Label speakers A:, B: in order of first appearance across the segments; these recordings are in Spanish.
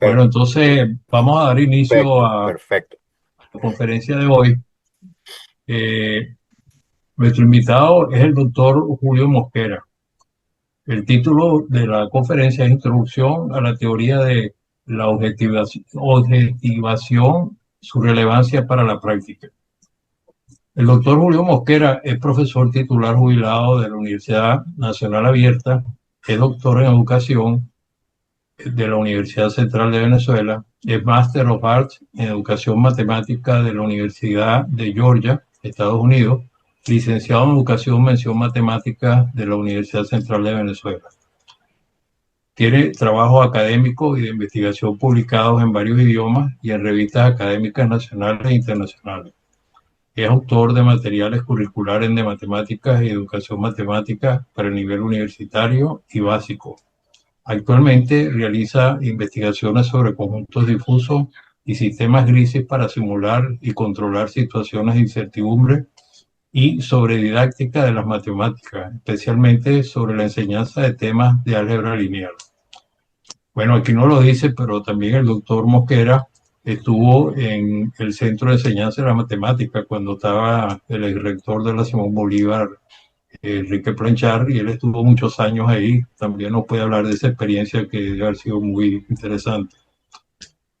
A: Per-
B: Bueno, entonces vamos a dar inicio
A: Perfecto,
B: a
A: perfecto.
B: la conferencia de hoy. Eh, Nuestro invitado es el doctor Julio Mosquera. El título de la conferencia es Introducción a la teoría de la objetivación, su relevancia para la práctica. El doctor Julio Mosquera es profesor titular jubilado de la Universidad Nacional Abierta, es doctor en educación de la Universidad Central de Venezuela, es Master of Arts en Educación Matemática de la Universidad de Georgia, Estados Unidos, licenciado en Educación Mención Matemática de la Universidad Central de Venezuela. Tiene trabajos académicos y de investigación publicados en varios idiomas y en revistas académicas nacionales e internacionales. Es autor de materiales curriculares de matemáticas y educación matemática para el nivel universitario y básico. Actualmente realiza investigaciones sobre conjuntos difusos y sistemas grises para simular y controlar situaciones de incertidumbre y sobre didáctica de las matemáticas, especialmente sobre la enseñanza de temas de álgebra lineal. Bueno, aquí no lo dice, pero también el doctor Mosquera estuvo en el Centro de Enseñanza de la Matemática cuando estaba el rector de la Simón Bolívar, Enrique Planchar, y él estuvo muchos años ahí. También nos puede hablar de esa experiencia que debe haber sido muy interesante.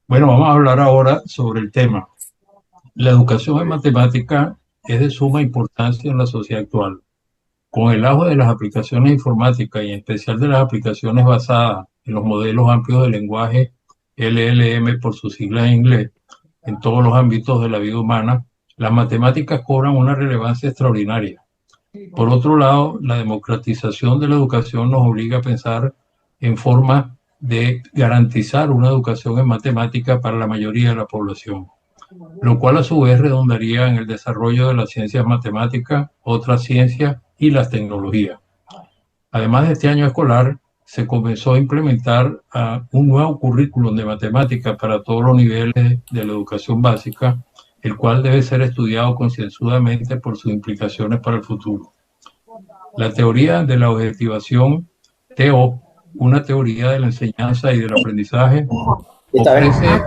B: Bueno, vamos a hablar ahora sobre el tema. La educación
A: Muy
B: en
A: bien.
B: matemática es de suma importancia en la sociedad actual. Con el auge de las aplicaciones informáticas y en especial de las aplicaciones basadas en los modelos amplios de lenguaje LLM por sus siglas en inglés, en todos los ámbitos de la vida humana, las matemáticas cobran una relevancia extraordinaria. Por otro lado, la democratización de la educación nos obliga a pensar en formas de garantizar una educación en matemática para la mayoría de la población, lo cual a su vez redundaría en el desarrollo de las ciencias matemáticas, otras ciencias y las tecnologías. Además de este año escolar, se comenzó a implementar un nuevo currículum de matemáticas para todos los niveles de la educación básica, el cual debe ser estudiado concienzudamente por sus implicaciones para el futuro. La teoría de la objetivación, TO, una teoría de la enseñanza y del aprendizaje,
A: Esta vez.
B: ofrece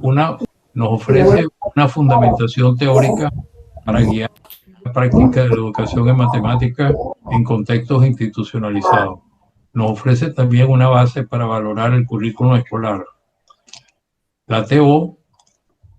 B: una, nos ofrece una fundamentación teórica para guiar la práctica de la educación en matemáticas en contextos institucionalizados. Nos ofrece también una base para valorar el currículum escolar. La TO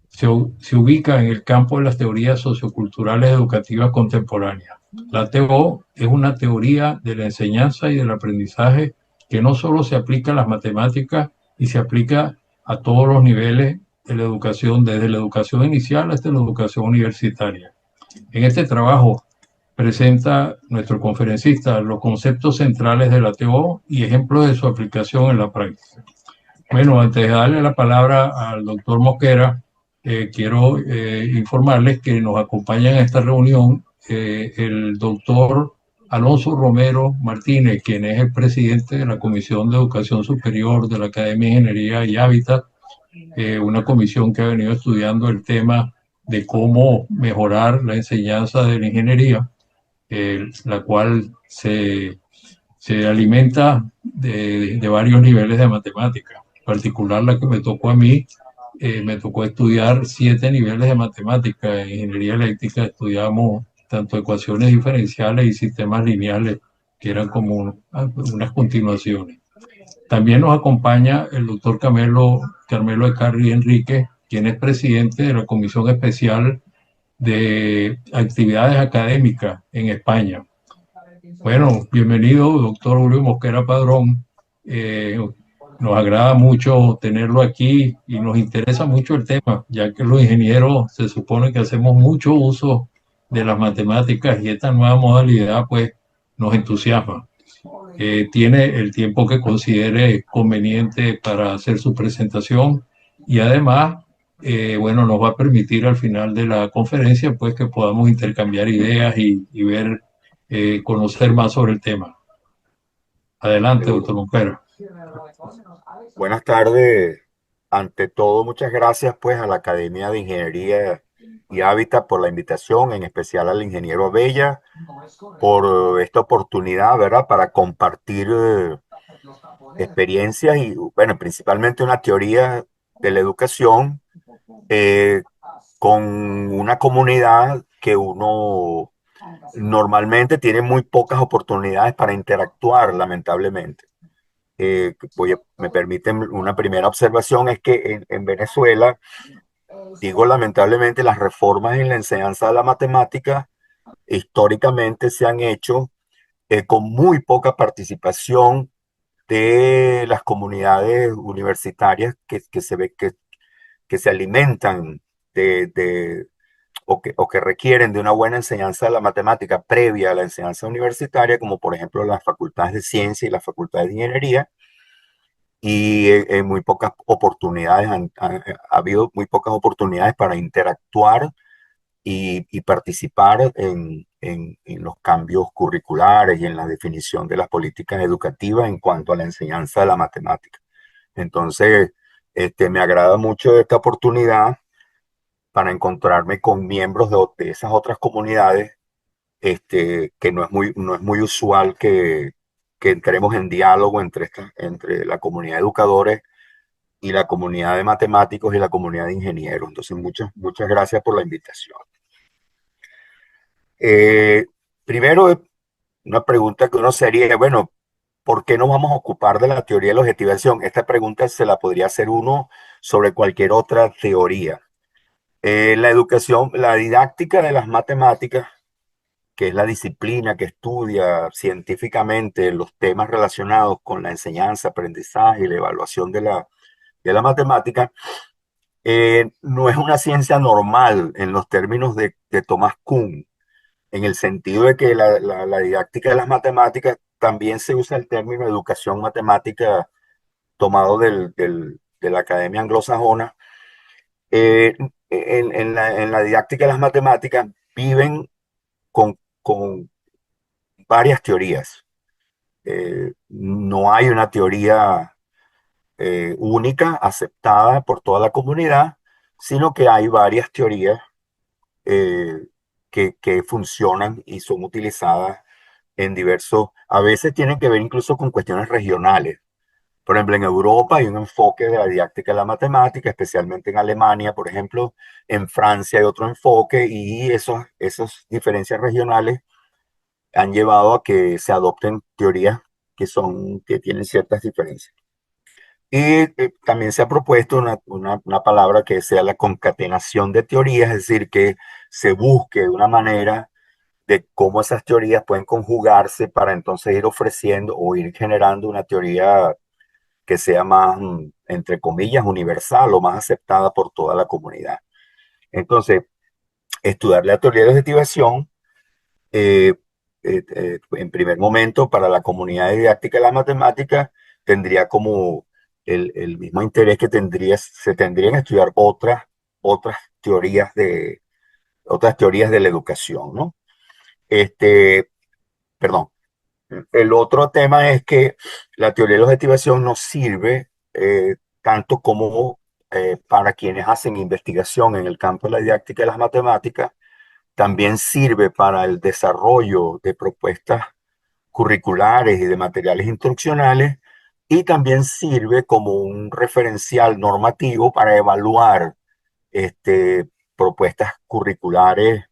B: se ubica en el campo de las teorías socioculturales educativas contemporáneas. La TO es una teoría de la enseñanza y del aprendizaje que no solo se aplica a las matemáticas y se aplica a todos los niveles de la educación, desde la educación inicial hasta la educación universitaria. En este trabajo presenta nuestro conferencista los conceptos centrales de la TO y ejemplos de su aplicación en la práctica. Bueno, antes de darle la palabra al doctor Mosquera, quiero informarles que nos acompaña en esta reunión el doctor Alonso Romero Martínez, quien es el presidente de la Comisión de Educación Superior de la Academia de Ingeniería y Hábitat, una comisión que ha venido estudiando el tema de cómo mejorar la enseñanza de la ingeniería, la cual se alimenta de varios niveles de matemática. En particular, la que me tocó a mí, me tocó estudiar 7 niveles de matemática. En ingeniería eléctrica estudiamos tanto ecuaciones diferenciales y sistemas lineales, que eran como unas continuaciones. También nos acompaña el doctor Carmelo Ecarri Enrique, quien es presidente de la Comisión Especial de Actividades Académicas en España. Bueno, bienvenido, doctor Julio Mosquera Padrón. Eh, Nos agrada mucho tenerlo aquí y nos interesa mucho el tema, ya que los ingenieros se supone que hacemos mucho uso de las matemáticas y esta nueva modalidad pues nos entusiasma. Tiene el tiempo que considere conveniente para hacer su presentación y además, bueno, nos va a permitir al final de la conferencia pues que podamos intercambiar ideas y ver, conocer más sobre el tema. Adelante, doctor
A: Seguro.
B: Moncera.
A: Buenas tardes. Ante todo, muchas gracias pues a la Academia de Ingeniería y Hábitat por la invitación, en especial al ingeniero Abella por esta oportunidad, ¿verdad? Para compartir experiencias y, bueno, principalmente una teoría de la educación eh, con una comunidad que uno normalmente tiene muy pocas oportunidades para interactuar, lamentablemente. Me permiten una primera observación, es que en Venezuela, digo lamentablemente, las reformas en la enseñanza de la matemática históricamente se han hecho con muy poca participación de las comunidades universitarias que se ve que se alimentan de o que requieren de una buena enseñanza de la matemática previa a la enseñanza universitaria, como por ejemplo las facultades de ciencia y las facultades de ingeniería, y en muy pocas oportunidades, ha habido muy pocas oportunidades para interactuar y participar en los cambios curriculares y en la definición de las políticas educativas en cuanto a la enseñanza de la matemática. Entonces, me agrada mucho esta oportunidad para encontrarme con miembros de esas otras comunidades, que no es muy usual que entremos en diálogo entre la comunidad de educadores y la comunidad de matemáticos y la comunidad de ingenieros. Entonces, muchas gracias por la invitación. Eh, Primero, una pregunta que uno sería, bueno, ¿por qué no vamos a ocupar de la teoría de la objetivación? Esta pregunta se la podría hacer uno sobre cualquier otra teoría. La educación, la didáctica de las matemáticas, que es la disciplina que estudia científicamente los temas relacionados con la enseñanza, aprendizaje y la evaluación de la matemática, no es una ciencia normal en los términos de Thomas Kuhn, en el sentido de que la didáctica de las matemáticas también se usa el término educación matemática tomado de la Academia Anglosajona. En la didáctica de las matemáticas viven con varias teorías. No hay una teoría única aceptada por toda la comunidad, sino que hay varias teorías eh, que funcionan y son utilizadas en diversos, a veces tienen que ver incluso con cuestiones regionales. Por ejemplo, en Europa hay un enfoque de la didáctica de la matemática, especialmente en Alemania, por ejemplo. En Francia hay otro enfoque y esas diferencias regionales han llevado a que se adopten teorías que tienen ciertas diferencias. Y también se ha propuesto una palabra que sea la concatenación de teorías, es decir, que se busque una manera de cómo esas teorías pueden conjugarse para entonces ir ofreciendo o ir generando una teoría que sea más, entre comillas, universal o más aceptada por toda la comunidad. Entonces, estudiar la teoría de la objetivación, eh, en primer momento, para la comunidad didáctica de la matemática, tendría como el mismo interés que se tendrían a estudiar otras otras teorías de la educación, ¿no? Este, Perdón. El otro tema es que la teoría de la objetivación nos sirve tanto como para quienes hacen investigación en el campo de la didáctica de las matemáticas, también sirve para el desarrollo de propuestas curriculares y de materiales instruccionales, y también sirve como un referencial normativo para evaluar propuestas curriculares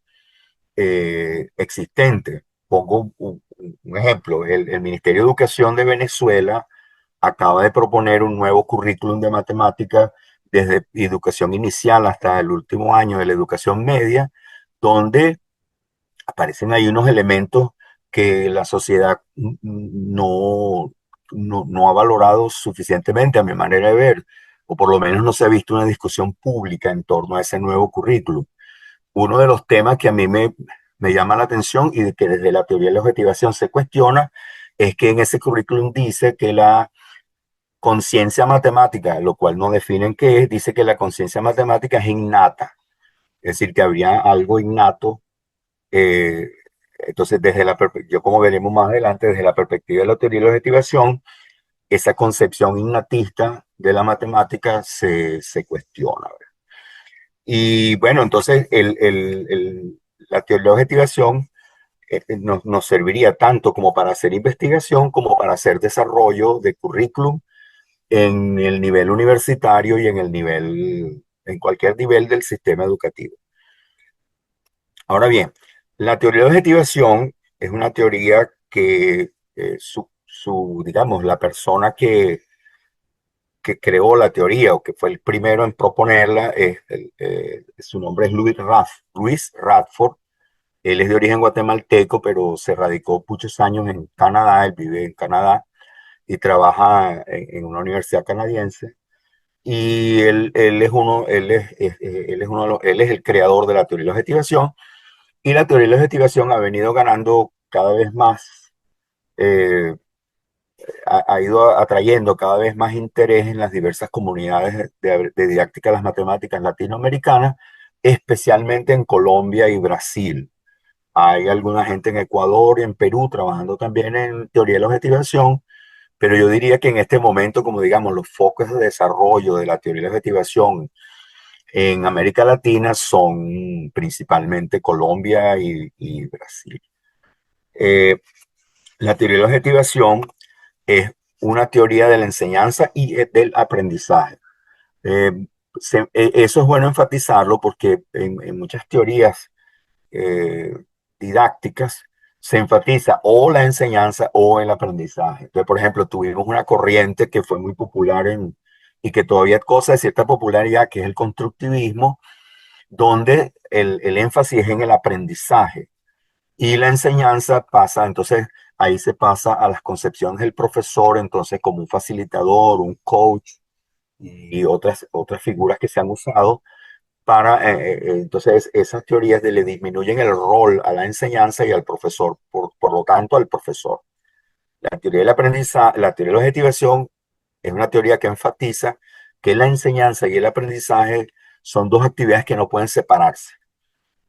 A: existentes. Pongo un ejemplo, el Ministerio de Educación de Venezuela acaba de proponer un nuevo currículum de matemáticas desde educación inicial hasta el último año de la educación media, donde aparecen ahí unos elementos que la sociedad no ha valorado suficientemente a mi manera de ver, o por lo menos no se ha visto una discusión pública en torno a ese nuevo currículum. Uno de los temas que a mí me llama la atención y que desde la teoría de la objetivación se cuestiona es que en ese currículum dice que la conciencia matemática, lo cual no definen qué es, dice que la conciencia matemática es innata, es decir, que habría algo innato. eh, entonces, yo como veremos más adelante, desde la perspectiva de la teoría de la objetivación, esa concepción innatista de la matemática se cuestiona. Y bueno, entonces la teoría de la objetivación nos serviría tanto como para hacer investigación como para hacer desarrollo de currículum en el nivel universitario y en cualquier nivel del sistema educativo. Ahora bien, la teoría de objetivación es una teoría que digamos, la persona que creó la teoría o que fue el primero en proponerla, su nombre es Luis Radford. Él es de origen guatemalteco, pero se radicó muchos años en Canadá. Él vive en Canadá y trabaja en una universidad canadiense. Y él es el creador de la teoría de la objetivación. Y la teoría de la objetivación ha venido ganando cada vez más, eh, ha ido atrayendo cada vez más interés en las diversas comunidades de didáctica de las matemáticas latinoamericanas, especialmente en Colombia y Brasil. Hay alguna gente en Ecuador y en Perú trabajando también en teoría de la objetivación, pero yo diría que en este momento, como digamos, los focos de desarrollo de la teoría de la objetivación en América Latina son principalmente Colombia y Brasil. Eh, la teoría de la objetivación es una teoría de la enseñanza y del aprendizaje. Eh, Eso es bueno enfatizarlo porque en muchas teorías eh, didácticas se enfatiza o la enseñanza o el aprendizaje. Entonces, por ejemplo, tuvimos una corriente que fue muy popular y que todavía goza de cierta popularidad, que es el constructivismo, donde el énfasis es en el aprendizaje y la enseñanza pasa, entonces ahí se pasa a las concepciones del profesor, entonces como un facilitador, un coach y otras figuras que se han usado para, entonces esas teorías le disminuyen el rol a la enseñanza y al profesor, por lo tanto al profesor. La teoría del aprendizaje, la teoría de la objetivación es una teoría que enfatiza que la enseñanza y el aprendizaje son dos actividades que no pueden separarse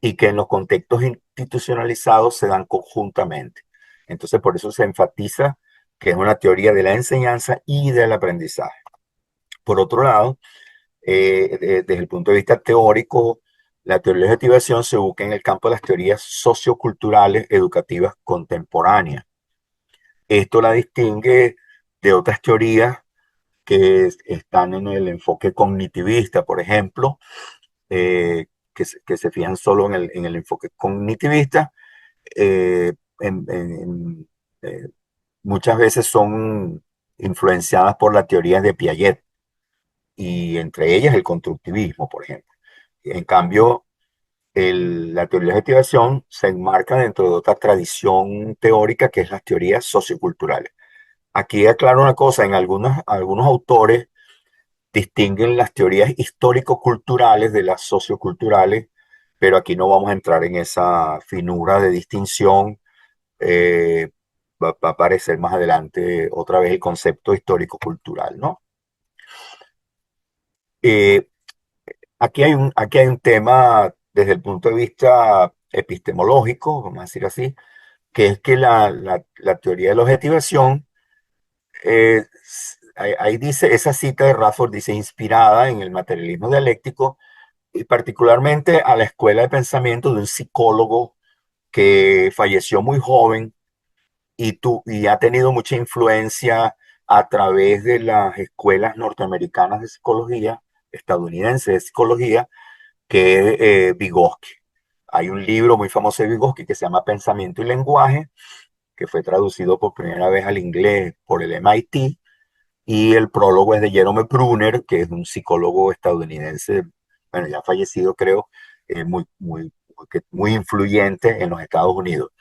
A: y que en los contextos institucionalizados se dan conjuntamente. Entonces, por eso se enfatiza que es una teoría de la enseñanza y del aprendizaje. Por otro lado, desde el punto de vista teórico, la teoría de la objetivación se ubica en el campo de las teorías socioculturales educativas contemporáneas. Esto la distingue de otras teorías que están en el enfoque cognitivista, por ejemplo, que se fijan solo en el enfoque cognitivista. eh, en- en- eh, Muchas veces son influenciadas por las teorías de Piaget y entre ellas el constructivismo, por ejemplo. En cambio, la teoría de la objetivación se enmarca dentro de otra tradición teórica que es las teorías socioculturales. Aquí aclaro una cosa, algunos autores distinguen las teorías histórico-culturales de las socioculturales, pero aquí no vamos a entrar en esa finura de distinción. eh, Va a aparecer más adelante otra vez el concepto histórico-cultural, ¿no? Eh, aquí hay un tema desde el punto de vista epistemológico, vamos a decir así, que es que la teoría de la objetivación, ahí dice, esa cita de Radford dice, inspirada en el materialismo dialéctico y particularmente a la escuela de pensamiento de un psicólogo que falleció muy joven y ha tenido mucha influencia a través de las escuelas norteamericanas de psicología, estadounidenses de psicología, que es Vygotsky. Hay un libro muy famoso de Vygotsky que se llama Pensamiento y Lenguaje, que fue traducido por primera vez al inglés por el MIT, y el prólogo es de Jerome Bruner, que es un psicólogo estadounidense, bueno, ya fallecido creo, muy influyente en los Estados Unidos.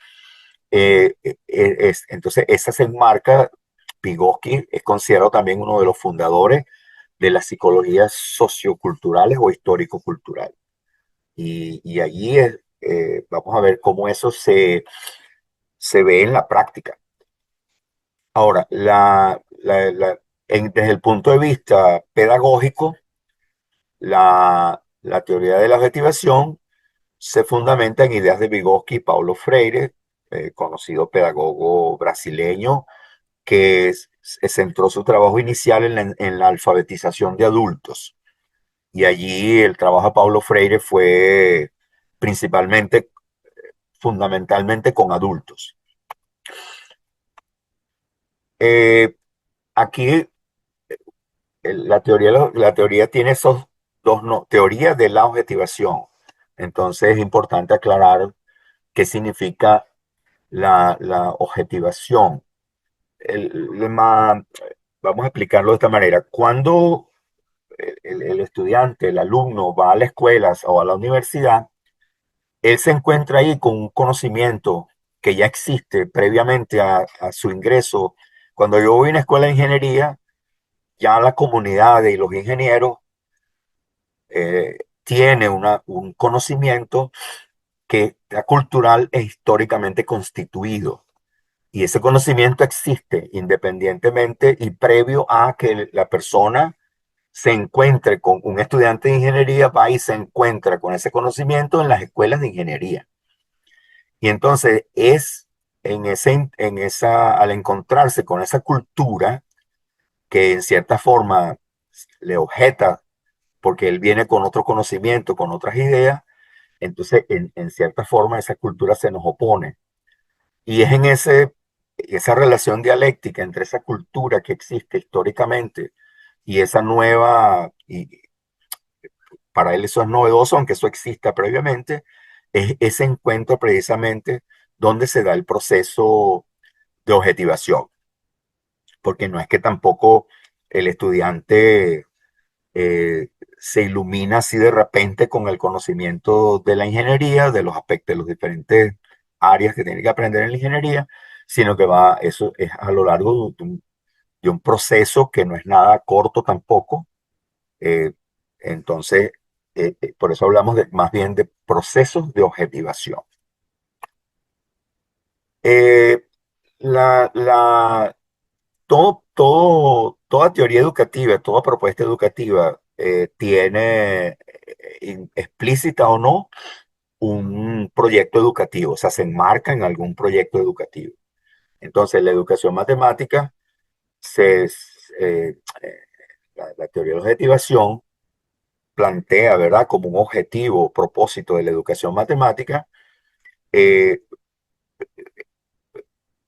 A: Entonces, esa se enmarca, Vygotsky es considerado también uno de los fundadores de las psicologías socioculturales o histórico-culturales. Y allí vamos a ver cómo eso se ve en la práctica. Ahora, desde el punto de vista pedagógico, la teoría de la objetivación se fundamenta en ideas de Vygotsky y Paulo Freire, conocido pedagogo brasileño, que centró su trabajo inicial en la alfabetización de adultos. Y allí el trabajo de Paulo Freire fue principalmente fundamentalmente con adultos. Eh, aquí la teoría tiene esos dos no, teorías de la objetivación. Entonces es importante aclarar qué significa la objetivación. El ma- Vamos a explicarlo de esta manera. Cuando el estudiante, el alumno va a la escuela o a la universidad, él se encuentra ahí con un conocimiento que ya existe previamente a su ingreso. Cuando yo voy a una escuela de ingeniería, ya la comunidad de los ingenieros tiene un conocimiento que está cultural e históricamente constituido. Y ese conocimiento existe independientemente y previo a que la persona se encuentre con un estudiante de ingeniería, va y se encuentra con ese conocimiento en las escuelas de ingeniería. Y entonces es al encontrarse con esa cultura que en cierta forma le objeta porque él viene con otro conocimiento, con otras ideas, entonces en cierta forma esa cultura se nos opone. Y es en esa relación dialéctica entre esa cultura que existe históricamente y esa nueva, y para él eso es novedoso, aunque eso exista previamente, es ese encuentro precisamente donde se da el proceso de objetivación, porque no es que tampoco el estudiante eh, se ilumina así de repente con el conocimiento de la ingeniería, de los aspectos, de los diferentes áreas que tiene que aprender en la ingeniería, sino que eso es a lo largo de un proceso que no es nada corto tampoco. eh, entonces, por eso hablamos más bien de procesos de objetivación. Eh, la, la, toda teoría educativa, toda propuesta educativa tiene, explícita o no, un proyecto educativo, o sea, se enmarca en algún proyecto educativo. Entonces, la educación matemática, se, eh, la teoría de la objetivación plantea, ¿verdad?, como un objetivo, propósito de la educación matemática, eh,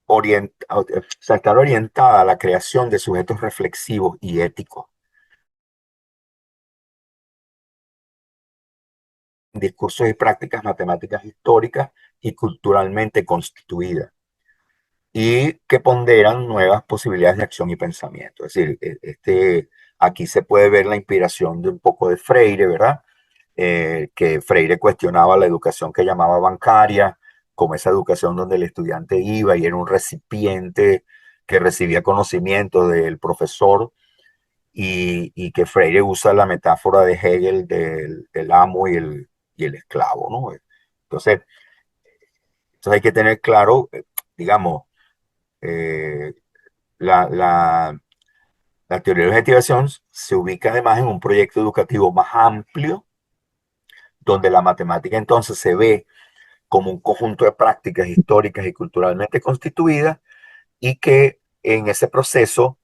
A: o sea, estar orientada a la creación de sujetos reflexivos y éticos, discursos y prácticas matemáticas históricas y culturalmente constituidas, y que ponderan nuevas posibilidades de acción y pensamiento. Es decir, aquí se puede ver la inspiración de un poco de Freire, ¿verdad? Que Freire cuestionaba la educación que llamaba bancaria, como esa educación donde el estudiante iba y era un recipiente que recibía conocimiento del profesor, y que Freire usa la metáfora de Hegel del amo y el esclavo, ¿no? Entonces, hay que tener claro, digamos, eh, la, la, la teoría de la objetivación se ubica además en un proyecto educativo más amplio, donde la matemática entonces se ve como un conjunto de prácticas históricas y culturalmente constituidas, y que en ese proceso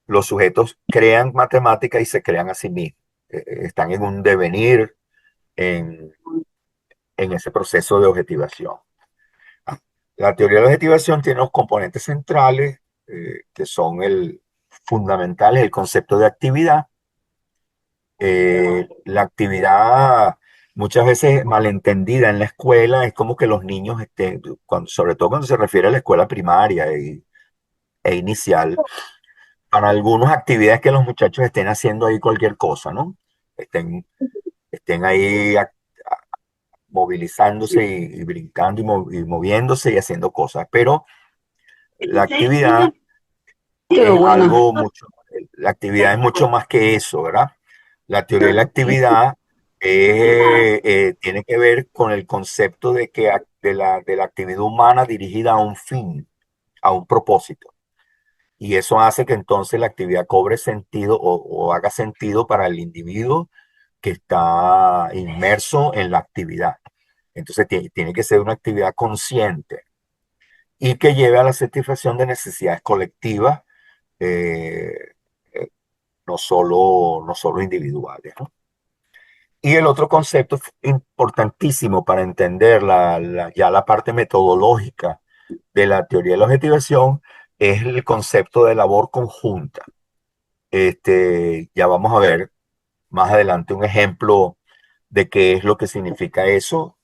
A: los sujetos crean matemática y se crean a sí mismos. Están en un devenir en, en ese proceso de objetivación. La teoría de la objetivación tiene los componentes centrales, que son fundamentales, el concepto de actividad. La actividad muchas veces malentendida en la escuela es como que los niños estén, sobre todo cuando se refiere a la escuela primaria e inicial, para algunas actividades que los muchachos estén haciendo ahí cualquier cosa, ¿no? Estén, estén ahí movilizándose y brincando y moviéndose y haciendo cosas, pero la actividad
C: Pero
A: es
C: bueno,
A: algo mucho, la actividad es mucho más que eso, ¿verdad? La teoría de la actividad tiene que ver con el concepto de la actividad humana dirigida a un fin, a un propósito. Y eso hace que entonces la actividad cobre sentido o haga sentido para el individuo que está inmerso en la actividad. Entonces tiene que ser una actividad consciente y que lleve a la satisfacción de necesidades colectivas, eh, no solo individuales, ¿no? Y el otro concepto importantísimo para entender ya la parte metodológica de la teoría de la objetivación es el concepto de labor conjunta. Ya vamos a ver más adelante un ejemplo de qué es lo que significa eso,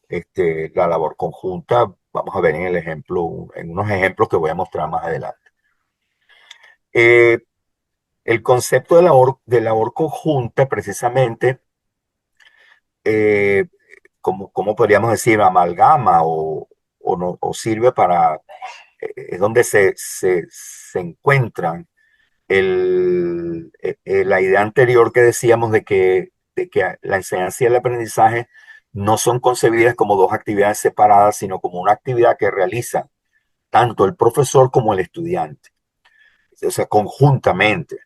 A: la labor conjunta. Vamos a ver en el ejemplo, en unos ejemplos que voy a mostrar más adelante. Eh, el concepto de labor conjunta, precisamente, eh, como podríamos decir, amalgama no, o sirve para, es donde se encuentran la idea anterior que decíamos de que la enseñanza y el aprendizaje no son concebidas como dos actividades separadas, sino como una actividad que realiza tanto el profesor como el estudiante, o sea, conjuntamente.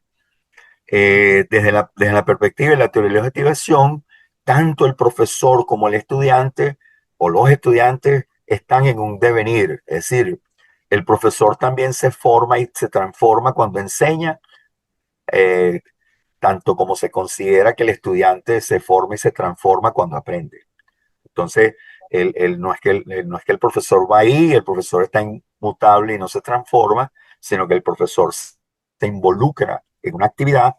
A: Desde la perspectiva de la teoría de la objetivación, tanto el profesor como el estudiante o los estudiantes están en un devenir, es decir, el profesor también se forma y se transforma cuando enseña, eh, tanto como se considera que el estudiante se forma y se transforma cuando aprende. Entonces, no es que el profesor va ahí, el profesor está inmutable y no se transforma, sino que el profesor se involucra en una actividad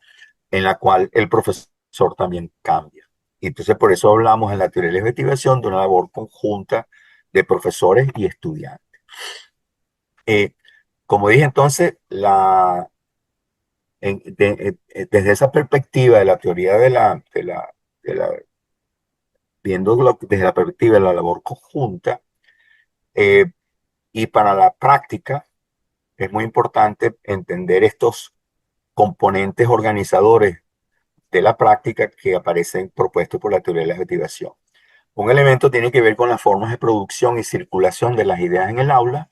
A: en la cual el profesor también cambia. Y entonces por eso hablamos en la teoría de la investigación de una labor conjunta de profesores y estudiantes. Eh, como dije entonces, desde esa perspectiva de la teoría de la desde la perspectiva de la labor conjunta, eh, y para la práctica es muy importante entender estos componentes organizadores de la práctica que aparecen propuestos por la teoría de la objetivación. Un elemento tiene que ver con las formas de producción y circulación de las ideas en el aula,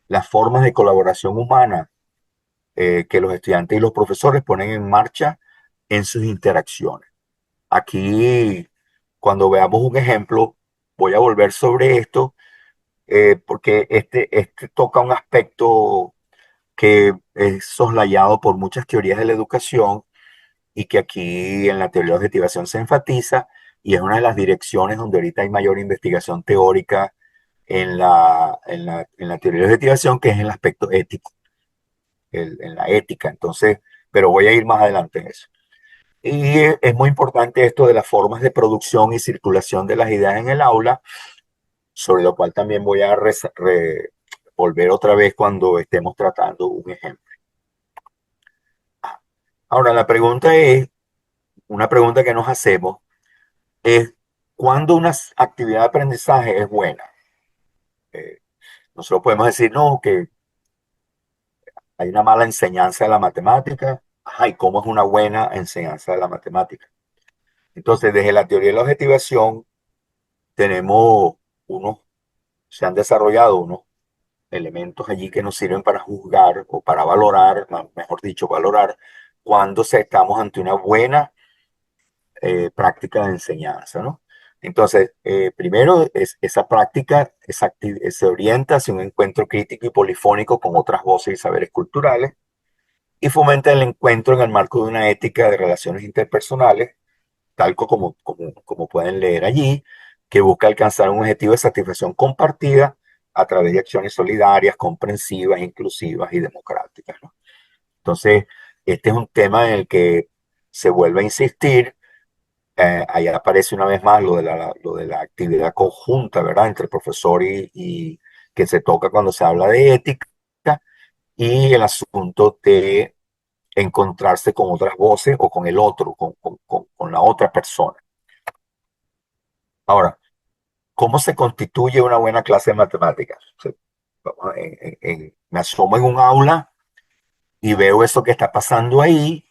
A: las formas de colaboración humana que los estudiantes y los profesores ponen en marcha en sus interacciones. Aquí, cuando veamos un ejemplo, voy a volver sobre esto, porque este toca un aspecto que es soslayado por muchas teorías de la educación y que aquí en la teoría de objetivación se enfatiza, y es una de las direcciones donde ahorita hay mayor investigación teórica en la teoría de objetivación, que es el aspecto ético, en la ética. Entonces, pero voy a ir más adelante en eso. Y es muy importante esto de las formas de producción y circulación de las ideas en el aula, sobre lo cual también voy a volver otra vez cuando estemos tratando un ejemplo. Ahora, una pregunta que nos hacemos es, ¿cuándo una actividad de aprendizaje es buena? Eh, Nosotros podemos decir, no, que hay una mala enseñanza de la matemática. Ajá, ¿y cómo es una buena enseñanza de la matemática? Entonces, desde la teoría de la objetivación, tenemos se han desarrollado unos elementos allí que nos sirven para juzgar o para valorar, mejor dicho, valorar cuando estamos ante una buena práctica de enseñanza, ¿no? Entonces, primero, esa práctica se orienta hacia un encuentro crítico y polifónico con otras voces y saberes culturales, y fomenta el encuentro en el marco de una ética de relaciones interpersonales, tal como pueden leer allí, que busca alcanzar un objetivo de satisfacción compartida a través de acciones solidarias, comprensivas, inclusivas y democráticas, ¿no? Entonces, este es un tema en el que se vuelve a insistir. Ahí aparece una vez más lo de la actividad conjunta, ¿verdad? Entre el profesor y que se toca cuando se habla de ética, y el asunto de encontrarse con otras voces o con el otro, con la otra persona. Ahora, ¿cómo se constituye una buena clase de matemáticas? O sea, me asomo en un aula y veo eso que está pasando ahí,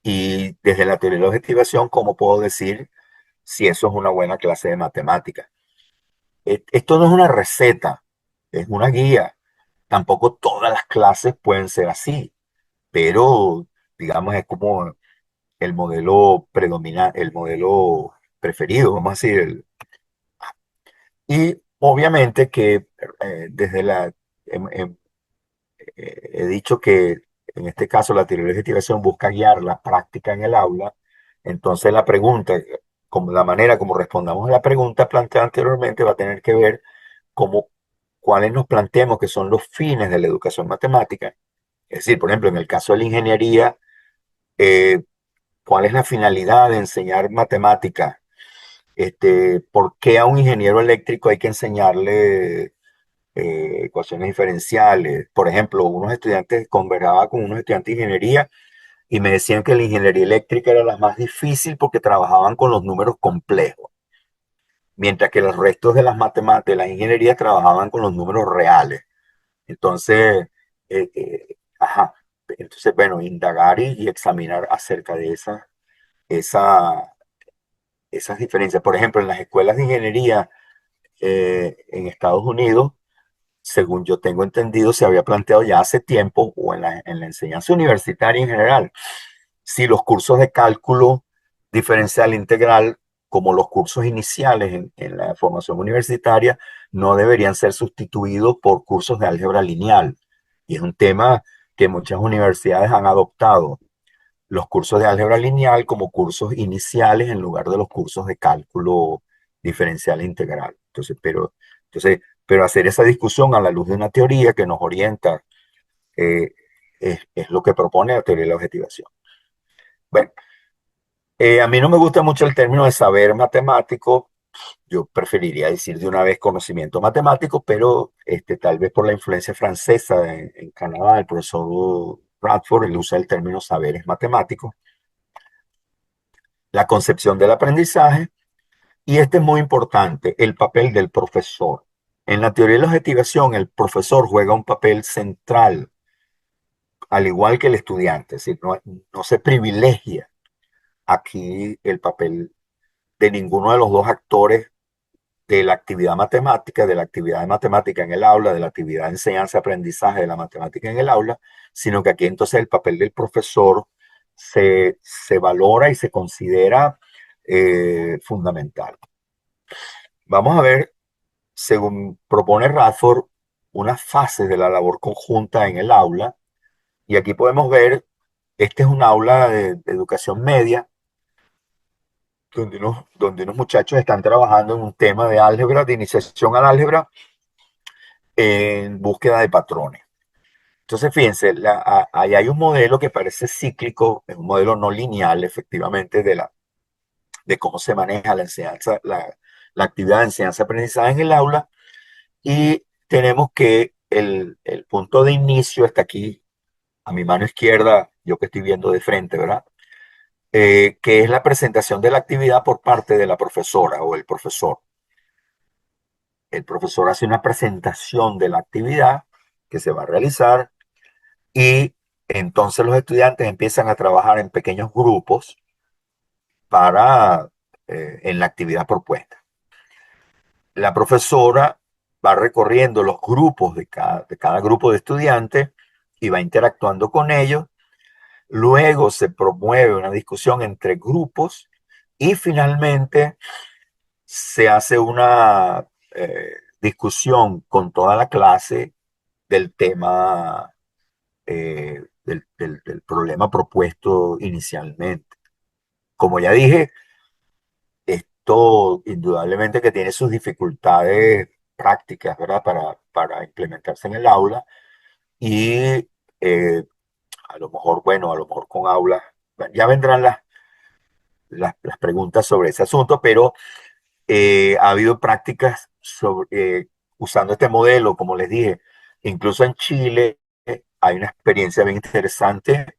A: y desde la teoría de la objetivación, ¿cómo puedo decir si eso es una buena clase de matemáticas? Esto no es una receta, es una guía. Tampoco todas las clases pueden ser así, pero digamos es como el modelo predominante, el modelo preferido, vamos a decir. Y obviamente que desde he dicho que en este caso la teoría de la objetivación busca guiar la práctica en el aula. Entonces la pregunta, como la manera como respondamos a la pregunta planteada anteriormente va a tener que ver cómo, cuáles nos planteemos que son los fines de la educación matemática. Es decir, por ejemplo, en el caso de la ingeniería, eh, ¿cuál es la finalidad de enseñar matemática? ¿Por qué a un ingeniero eléctrico hay que enseñarle ecuaciones diferenciales? Por ejemplo, unos estudiantes, conversaba con unos estudiantes de ingeniería y me decían que la ingeniería eléctrica era la más difícil porque trabajaban con los números complejos, mientras que los restos de las matemáticas, de la ingeniería trabajaban con los números reales. Entonces, ajá, entonces, bueno, indagar y examinar acerca de esa, esas diferencias. Por ejemplo, en las escuelas de ingeniería en Estados Unidos, según yo tengo entendido, se había planteado ya hace tiempo, o en la enseñanza universitaria en general, si los cursos de cálculo diferencial integral, como los cursos iniciales en la formación universitaria, no deberían ser sustituidos por cursos de álgebra lineal. Y es un tema que muchas universidades han adoptado, los cursos de álgebra lineal como cursos iniciales en lugar de los cursos de cálculo diferencial integral. Pero hacer esa discusión a la luz de una teoría que nos orienta eh, es lo que propone la teoría de la objetivación. Bueno, a mí no me gusta mucho el término de saber matemático. Yo preferiría decir de una vez conocimiento matemático, pero tal vez por la influencia francesa en Canadá, el profesor Bradford, él usa el término saberes matemáticos, la concepción del aprendizaje, y este es muy importante, el papel del profesor. En la teoría de la objetivación, el profesor juega un papel central, al igual que el estudiante, es decir, no se privilegia aquí el papel de ninguno de los dos actores de la actividad matemática, de la actividad de matemática en el aula, de la actividad de enseñanza-aprendizaje de la matemática en el aula, sino que aquí entonces el papel del profesor se valora y se considera fundamental. Vamos a ver, según propone Radford, unas fases de la labor conjunta en el aula, y aquí podemos ver, este es un aula de educación media, donde unos muchachos están trabajando en un tema de álgebra, de iniciación al álgebra, en búsqueda de patrones. Entonces, fíjense, ahí hay un modelo que parece cíclico, es un modelo no lineal, efectivamente, de cómo se maneja la enseñanza, la actividad de enseñanza-aprendizaje en el aula, y tenemos que el punto de inicio está aquí, a mi mano izquierda, yo que estoy viendo de frente, ¿verdad? Que es la presentación de la actividad por parte de la profesora o el profesor. El profesor hace una presentación de la actividad que se va a realizar y entonces los estudiantes empiezan a trabajar en pequeños grupos en la actividad propuesta. La profesora va recorriendo los grupos de cada grupo de estudiantes y va interactuando con ellos. Luego se promueve una discusión entre grupos y finalmente se hace una discusión con toda la clase del tema, del problema propuesto inicialmente. Como ya dije, esto indudablemente que tiene sus dificultades prácticas, ¿verdad? Para implementarse en el aula y a lo mejor, bueno, a lo mejor con aulas, ya vendrán las preguntas sobre ese asunto, pero ha habido prácticas usando este modelo, como les dije, incluso en Chile hay una experiencia bien interesante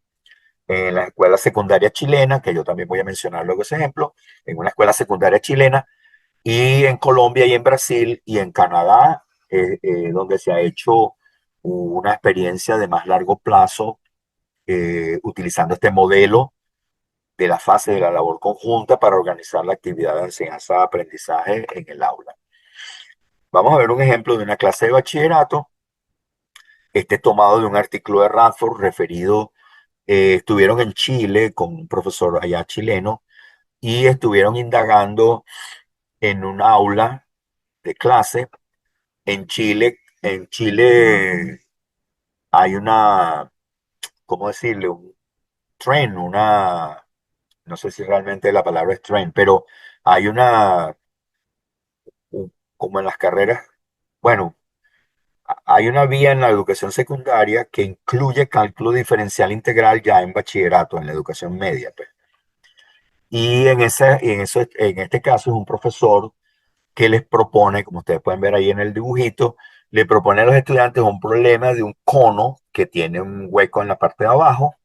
A: en la escuela secundaria chilena, que yo también voy a mencionar luego ese ejemplo, en una escuela secundaria chilena, y en Colombia y en Brasil y en Canadá, donde se ha hecho una experiencia de más largo plazo utilizando este modelo de la fase de la labor conjunta para organizar la actividad de enseñanza-aprendizaje en el aula. Vamos a ver un ejemplo de una clase de bachillerato. Este es tomado de un artículo de Radford referido, estuvieron en Chile con un profesor allá chileno y estuvieron indagando en un aula de clase en Chile. En Chile hay ¿cómo decirle? Un trend, no sé si realmente la palabra es trend, pero hay como en las carreras, bueno, hay una vía en la educación secundaria que incluye cálculo diferencial integral ya en bachillerato, en la educación media, pues. Y en este caso es un profesor que les propone, como ustedes pueden ver ahí en el dibujito, le propone a los estudiantes un problema de un cono que tiene un hueco en la parte de abajo,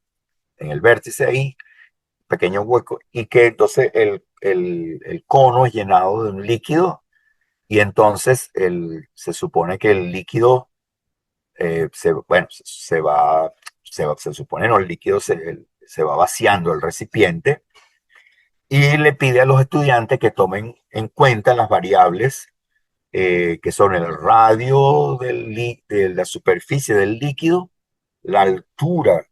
A: en el vértice ahí, pequeño hueco, y que entonces el cono es llenado de un líquido y entonces se supone que el líquido, bueno, se supone, no, el líquido se va vaciando el recipiente y le pide a los estudiantes que tomen en cuenta las variables que son el radio de la superficie del líquido, la altura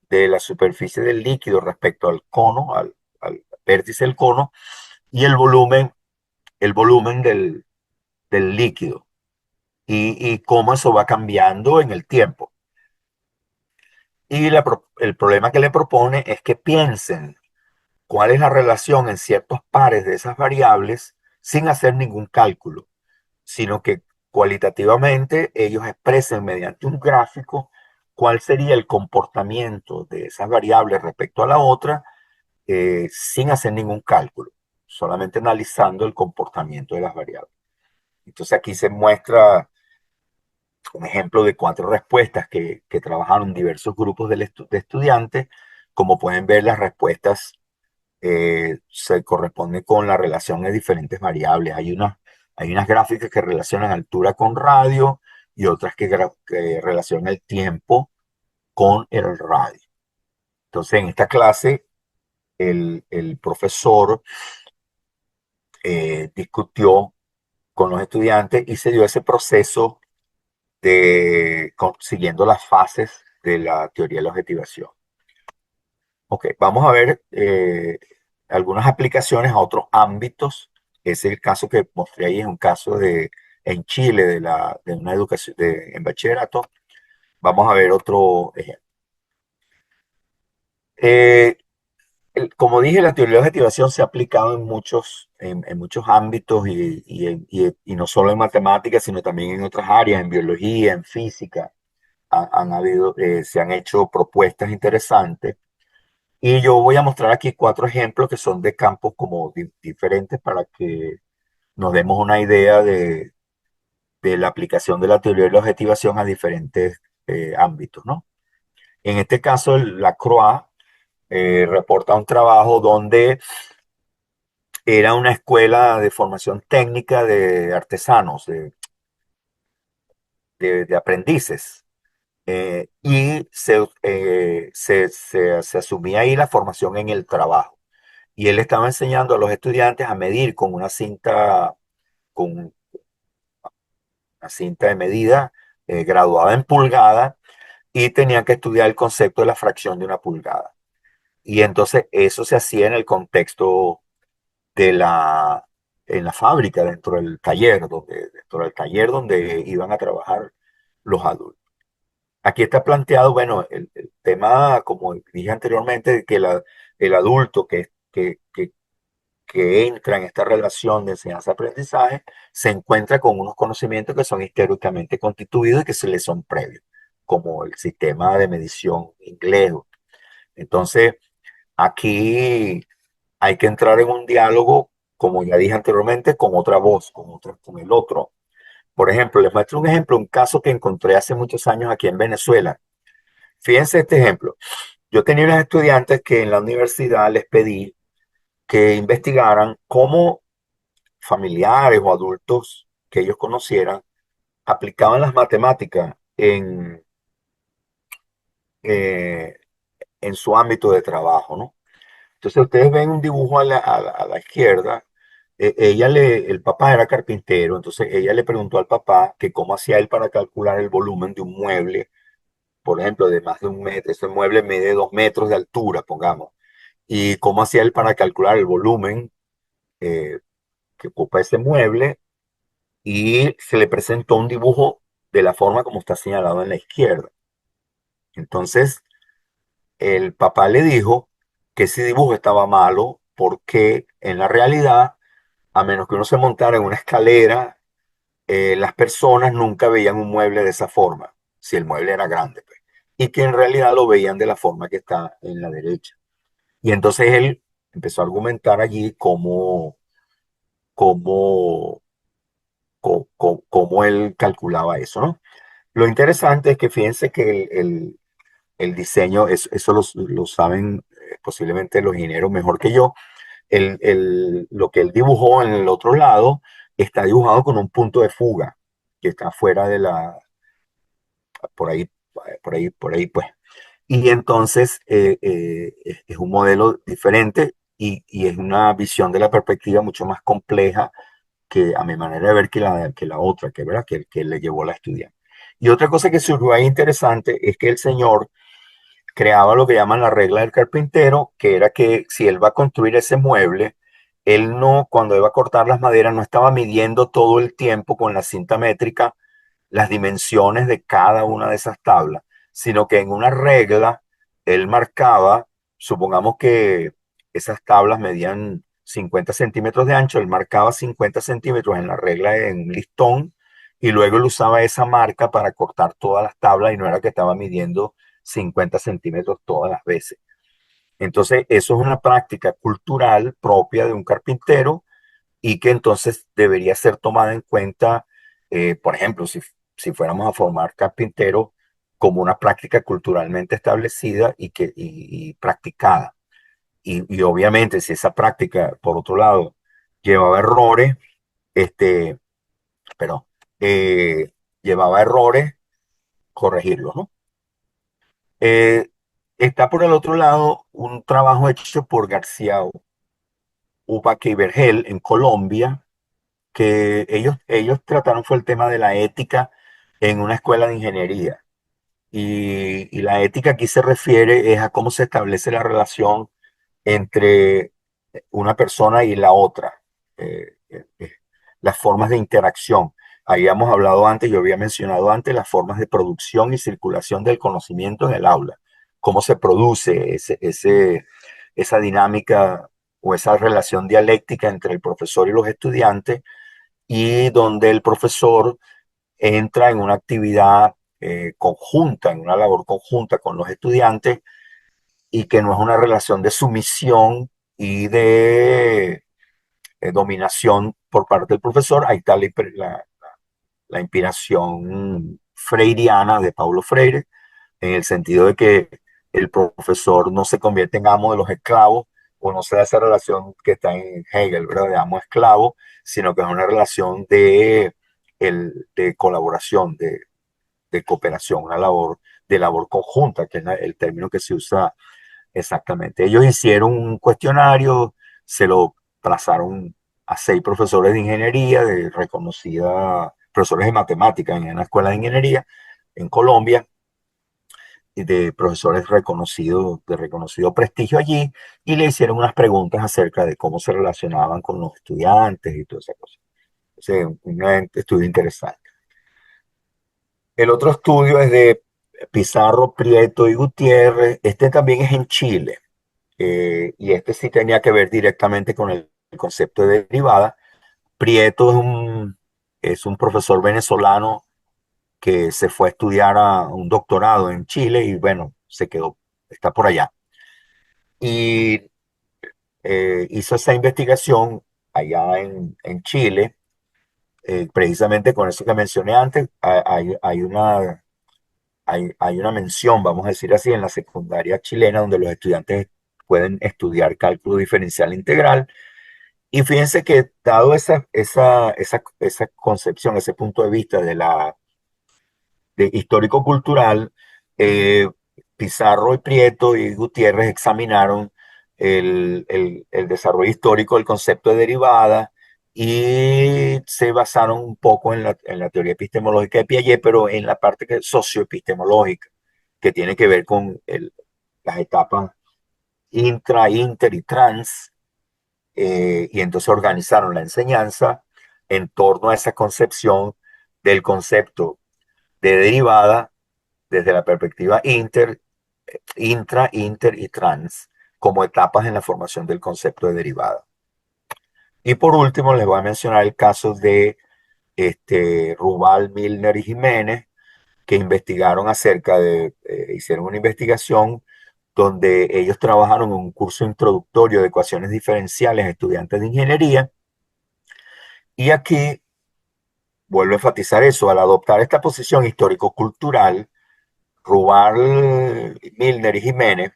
A: de la superficie del líquido respecto al cono, al vértice del cono, y el volumen del líquido, y cómo eso va cambiando en el tiempo. Y el problema que le propone es que piensen cuál es la relación en ciertos pares de esas variables sin hacer ningún cálculo, sino que cualitativamente ellos expresen mediante un gráfico cuál sería el comportamiento de esas variables respecto a la otra, sin hacer ningún cálculo, solamente analizando el comportamiento de las variables. Entonces aquí se muestra un ejemplo de 4 respuestas que trabajaron diversos grupos de estudiantes. Como pueden ver, las respuestas se corresponden con la relación de diferentes variables. Hay unas gráficas que relacionan altura con radio y otras que relacionan el tiempo con el radio. Entonces, en esta clase, el profesor discutió con los estudiantes y se dio ese proceso siguiendo las fases de la teoría de la objetivación. Ok, vamos a ver algunas aplicaciones a otros ámbitos. Ese es el caso que mostré ahí, es un caso en Chile de una educación en bachillerato. Vamos a ver otro ejemplo. Eh, como dije, la teoría de la objetivación se ha aplicado en muchos ámbitos y no solo en matemáticas, sino también en otras áreas, en biología, en física. Se han hecho propuestas interesantes. Y yo voy a mostrar aquí 4 ejemplos que son de campos como diferentes para que nos demos una idea de la aplicación de la teoría de la objetivación a diferentes ámbitos, ¿no? En este caso, la CROA reporta un trabajo donde era una escuela de formación técnica de artesanos, de aprendices. Y se asumía ahí la formación en el trabajo. Y él estaba enseñando a los estudiantes a medir con una cinta de medida graduada en pulgada, y tenían que estudiar el concepto de la fracción de una pulgada. Y entonces eso se hacía en el contexto de en la fábrica, dentro del taller donde iban a trabajar los adultos. Aquí está planteado, bueno, el tema, como dije anteriormente, que el adulto que entra en esta relación de enseñanza-aprendizaje se encuentra con unos conocimientos que son históricamente constituidos y que se les son previos, como el sistema de medición inglés. Entonces, aquí hay que entrar en un diálogo, como ya dije anteriormente, con otra voz, con el otro. Por ejemplo, les muestro un ejemplo, un caso que encontré hace muchos años aquí en Venezuela. Fíjense este ejemplo. Yo tenía unos estudiantes que en la universidad les pedí que investigaran cómo familiares o adultos que ellos conocieran aplicaban las matemáticas eh, en su ámbito de trabajo, ¿no? Entonces ustedes ven un dibujo a la izquierda. El papá era carpintero, entonces ella le preguntó al papá que cómo hacía él para calcular el volumen de un mueble, por ejemplo, de más de 1 metro. Ese mueble mide 2 metros de altura, pongamos. Y cómo hacía él para calcular el volumen eh, que ocupa ese mueble, y se le presentó un dibujo de la forma como está señalado en la izquierda. Entonces, el papá le dijo que ese dibujo estaba malo porque en la realidad a menos que uno se montara en una escalera, las personas nunca veían un mueble de esa forma, si el mueble era grande, pues, y que en realidad lo veían de la forma que está en la derecha. Y entonces él empezó a argumentar allí cómo, cómo él calculaba eso, ¿no? Lo interesante es que fíjense que el diseño, eso lo saben posiblemente los ingenieros mejor que yo, lo que él dibujó en el otro lado está dibujado con un punto de fuga que está fuera de la, por ahí, por ahí, pues. Y entonces es un modelo diferente y es una visión de la perspectiva mucho más compleja que a mi manera de ver que la otra, que, ¿verdad? Que le llevó a la estudiante. Y otra cosa que surgió ahí interesante es que el señor creaba lo que llaman la regla del carpintero, que era que si él va a construir ese mueble, él no, cuando iba a cortar las maderas, no estaba midiendo todo el tiempo con la cinta métrica las dimensiones de cada una de esas tablas, sino que en una regla él marcaba, supongamos que esas tablas medían 50 centímetros de ancho, él marcaba 50 centímetros en la regla en un listón y luego él usaba esa marca para cortar todas las tablas y no era que estaba midiendo 50 centímetros todas las veces. Entonces, eso es una práctica cultural propia de un carpintero y que entonces debería ser tomada en cuenta, por ejemplo, si fuéramos a formar carpinteros como una práctica culturalmente establecida y practicada. Y obviamente si esa práctica, por otro lado, llevaba errores, este, pero llevaba errores, corregirlos, ¿no? Eh, Está por el otro lado un trabajo hecho por García Ubaque y Vergel en Colombia, que ellos trataron fue el tema de la ética en una escuela de ingeniería. Y la ética aquí se refiere es a cómo se establece la relación entre una persona y la otra, eh, eh, eh, las formas de interacción. Habíamos hablado antes, yo había mencionado antes las formas de producción y circulación del conocimiento en el aula, cómo se produce esa dinámica o esa relación dialéctica entre el profesor y los estudiantes y donde el profesor entra en una actividad conjunta, en una labor conjunta con los estudiantes y que no es una relación de sumisión y de dominación por parte del profesor. Ahí está la inspiración freiriana de Paulo Freire, en el sentido de que el profesor no se convierte en amo de los esclavos, o no se da esa relación que está en Hegel, ¿verdad? De amo-esclavo, sino que es una relación de colaboración, de cooperación, una labor de labor conjunta, que es el término que se usa exactamente. Ellos hicieron un cuestionario, se lo trazaron a 6 profesores de ingeniería, de reconocida, profesores de matemáticas en una escuela de ingeniería en Colombia, y de profesores reconocidos, de reconocido prestigio allí, y le hicieron unas preguntas acerca de cómo se relacionaban con los estudiantes y toda esa cosa. Un estudio interesante. El otro estudio es de Pizarro, Prieto y Gutiérrez. Este también es en Chile. Y este sí tenía que ver directamente con el concepto de derivada. Prieto es un profesor venezolano que se fue a estudiar a un doctorado en Chile y bueno, se quedó, está por allá. Y hizo esa investigación allá en Chile, precisamente con eso que mencioné antes. Hay una mención, vamos a decir así, en la secundaria chilena donde los estudiantes pueden estudiar cálculo diferencial integral. Y fíjense que dado esa concepción, ese punto de vista de histórico-cultural, Pizarro y Prieto y Gutiérrez examinaron el desarrollo histórico del concepto de derivada y se basaron un poco en la teoría epistemológica de Piaget, pero en la parte socioepistemológica, que tiene que ver con las etapas intra, inter y trans, y entonces organizaron la enseñanza en torno a esa concepción del concepto de derivada desde la perspectiva intra, inter y trans como etapas en la formación del concepto de derivada. Y por último, les voy a mencionar el caso de Rubal, Milner y Jiménez, que investigaron hicieron una investigación donde ellos trabajaron en un curso introductorio de ecuaciones diferenciales a estudiantes de ingeniería. Y aquí vuelvo a enfatizar eso, al adoptar esta posición histórico-cultural, Rubal, Milner y Jiménez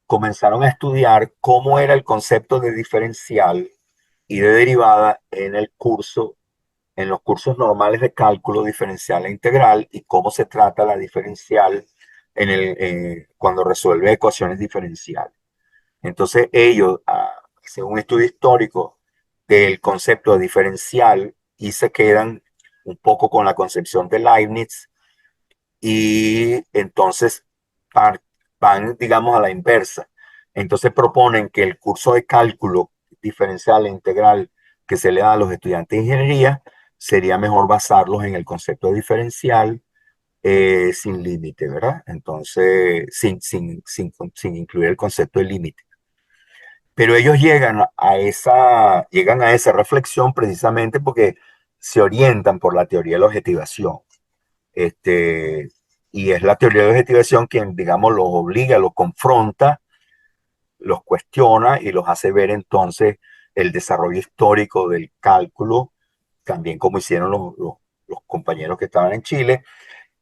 A: comenzaron a estudiar cómo era el concepto de diferencial y de derivada en los cursos normales de cálculo diferencial e integral y cómo se trata la diferencial cuando resuelve ecuaciones diferenciales. Entonces ellos hacen un estudio histórico del concepto de diferencial y se quedan un poco con la concepción de Leibniz y entonces par- van, digamos, a la inversa. Entonces proponen que el curso de cálculo diferencial e integral que se le da a los estudiantes de ingeniería sería mejor basarlos en el concepto de diferencial sin límite, ¿verdad? Entonces, sin incluir el concepto de límite. Pero ellos llegan a esa reflexión precisamente porque se orientan por la teoría de la objetivación. Este, y es la teoría de la objetivación quien, digamos, los obliga, los confronta, los cuestiona y los hace ver entonces el desarrollo histórico del cálculo, también como hicieron los compañeros que estaban en Chile,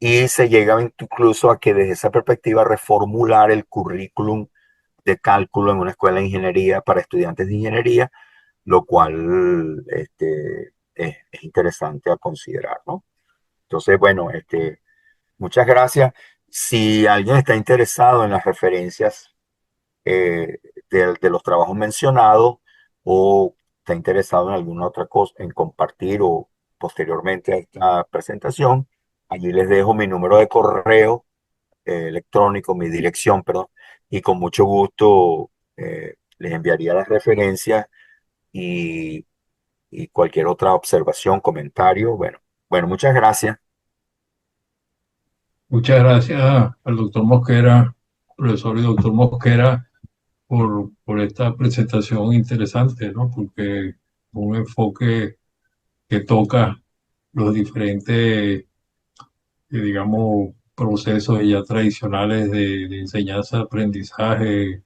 A: y se llega incluso a que desde esa perspectiva reformular el currículum de cálculo en una escuela de ingeniería para estudiantes de ingeniería, lo cual es interesante a considerar, ¿no? Entonces, bueno, muchas gracias. Si alguien está interesado en las referencias eh, de los trabajos mencionados o está interesado en alguna otra cosa, en compartir o posteriormente a esta presentación, allí les dejo mi número de correo electrónico, mi dirección, perdón, y con mucho gusto les enviaría las referencias y, y cualquier otra observación, comentario. Bueno, muchas gracias.
B: Muchas gracias al doctor Mosquera, profesor y doctor Mosquera, por esta presentación interesante, ¿no? Porque un enfoque que toca los diferentes, digamos, procesos ya tradicionales de enseñanza, aprendizaje,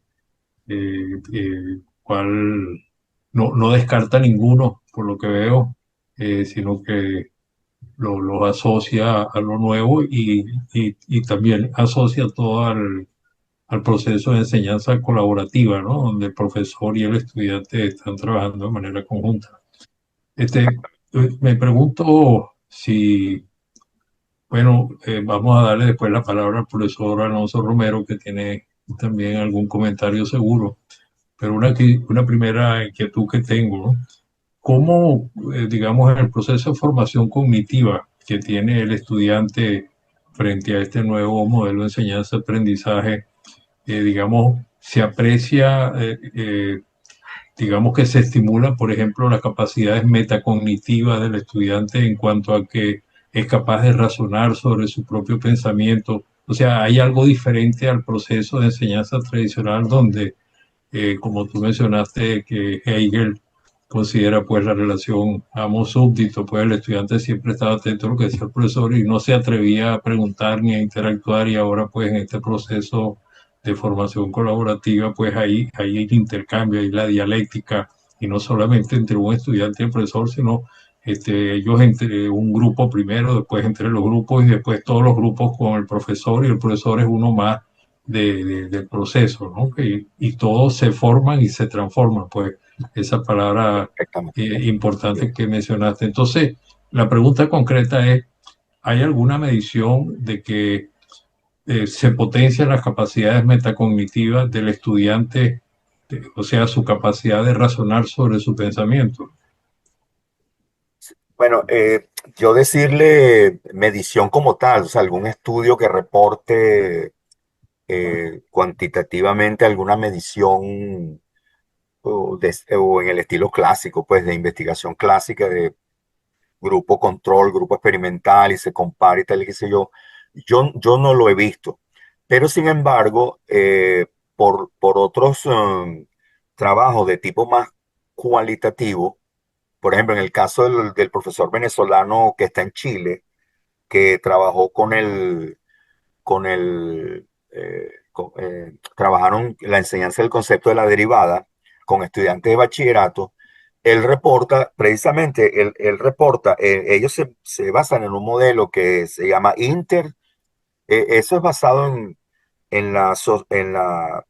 B: cual no descarta ninguno, por lo que veo, sino que los asocia a lo nuevo y también asocia todo al proceso de enseñanza colaborativa, ¿no? Donde el profesor y el estudiante están trabajando de manera conjunta. Me pregunto si, bueno, vamos a darle después la palabra al profesor Alonso Romero, que tiene también algún comentario seguro, pero una primera inquietud que tengo, ¿no? ¿Cómo, digamos, en el proceso de formación cognitiva que tiene el estudiante frente a este nuevo modelo de enseñanza-aprendizaje, digamos, se aprecia, digamos que se estimula, por ejemplo, las capacidades metacognitivas del estudiante en cuanto a que es capaz de razonar sobre su propio pensamiento? O sea, hay algo diferente al proceso de enseñanza tradicional donde como tú mencionaste, que Hegel considera pues la relación amo-súbdito, pues el estudiante siempre estaba atento a lo que decía el profesor y no se atrevía a preguntar ni a interactuar y ahora pues en este proceso de formación colaborativa pues ahí hay intercambio, hay la dialéctica y no solamente entre un estudiante y el profesor, sino ellos entre un grupo primero, después entre los grupos y después todos los grupos con el profesor y el profesor es uno más del proceso, ¿no? Y todos se forman y se transforman, pues esa palabra
A: Perfectamente.
B: importante que mencionaste. Entonces, la pregunta concreta es, ¿hay alguna medición de que se potencian las capacidades metacognitivas del estudiante, o sea, su capacidad de razonar sobre su pensamiento?
A: Bueno, yo decirle medición como tal, o sea, algún estudio que reporte cuantitativamente alguna medición o en el estilo clásico, pues de investigación clásica de grupo control, grupo experimental y se compara y tal y qué sé yo. Yo no lo he visto, pero sin embargo, por otros trabajos de tipo más cualitativo. Por ejemplo, en el caso del profesor venezolano que está en Chile, que trabajó trabajaron la enseñanza del concepto de la derivada con estudiantes de bachillerato. Él reporta, precisamente, él reporta, ellos se basan en un modelo que se llama Inter. Eso es basado en la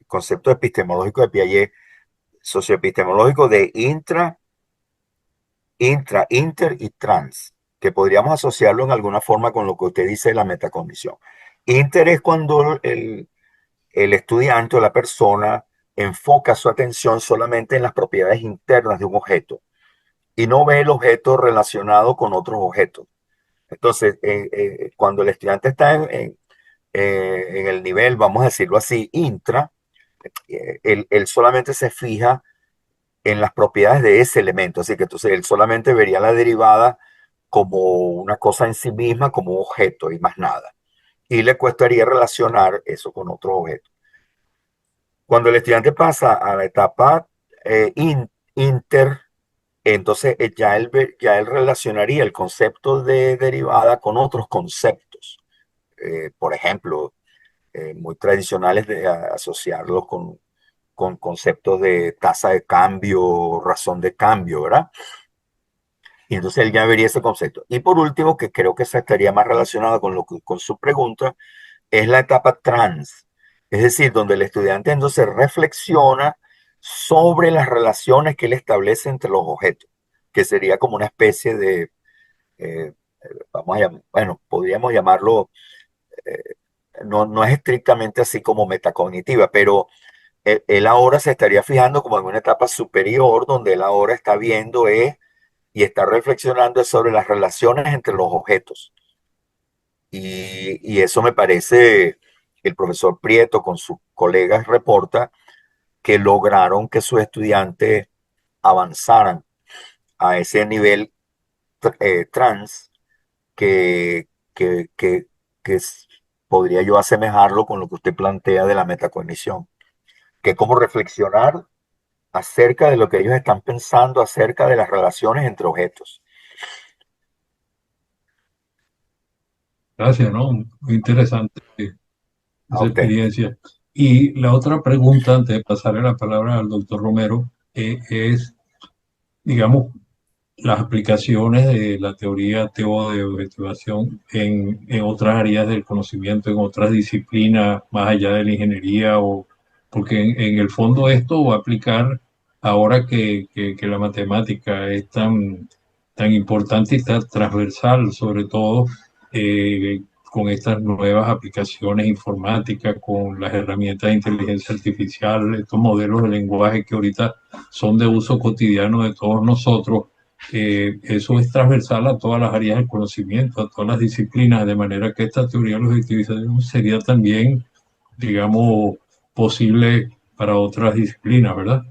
A: concepto epistemológico de Piaget, socioepistemológico de inter y trans, que podríamos asociarlo en alguna forma con lo que usted dice de la metacognición. Inter es cuando el estudiante o la persona enfoca su atención solamente en las propiedades internas de un objeto y no ve el objeto relacionado con otros objetos. Entonces, cuando el estudiante está en el nivel, vamos a decirlo así, intra, él solamente se fija en las propiedades de ese elemento. Así que entonces él solamente vería la derivada como una cosa en sí misma, como un objeto y más nada. Y le cuestaría relacionar eso con otro objeto. Cuando el estudiante pasa a la etapa inter, entonces ya él relacionaría el concepto de derivada con otros conceptos. Por ejemplo, muy tradicionales de asociarlos con conceptos de tasa de cambio, razón de cambio, ¿verdad? Y entonces él ya vería ese concepto. Y por último, que creo que se estaría más relacionado con su pregunta, es la etapa trans. Es decir, donde el estudiante entonces reflexiona sobre las relaciones que él establece entre los objetos, que sería como una especie de, eh, bueno, podríamos llamarlo, eh, no es estrictamente así como metacognitiva, pero él ahora se estaría fijando como en una etapa superior, donde él ahora está viendo y está reflexionando sobre las relaciones entre los objetos. Y eso me parece, el profesor Prieto con sus colegas reporta que lograron que sus estudiantes avanzaran a ese nivel trans que, que, que, que podría yo asemejarlo con lo que usted plantea de la metacognición, que es como reflexionar acerca de lo que ellos están pensando acerca de las relaciones entre objetos.
B: Gracias, ¿no? Muy interesante
A: A
B: esa
A: usted.
B: experiencia. Y la otra pregunta, antes de pasarle la palabra al doctor Romero, es, digamos, las aplicaciones de la teoría TEO de objetivación en otras áreas del conocimiento, en otras disciplinas, más allá de la ingeniería, o porque en el fondo esto va a aplicar ahora que la matemática es tan importante y tan transversal, sobre todo con estas nuevas aplicaciones informáticas, con las herramientas de inteligencia artificial, estos modelos de lenguaje que ahorita son de uso cotidiano de todos nosotros. Eso es transversal a todas las áreas del conocimiento, a todas las disciplinas, de manera que esta teoría de la objetivización sería también, digamos, posible para otras disciplinas, ¿verdad?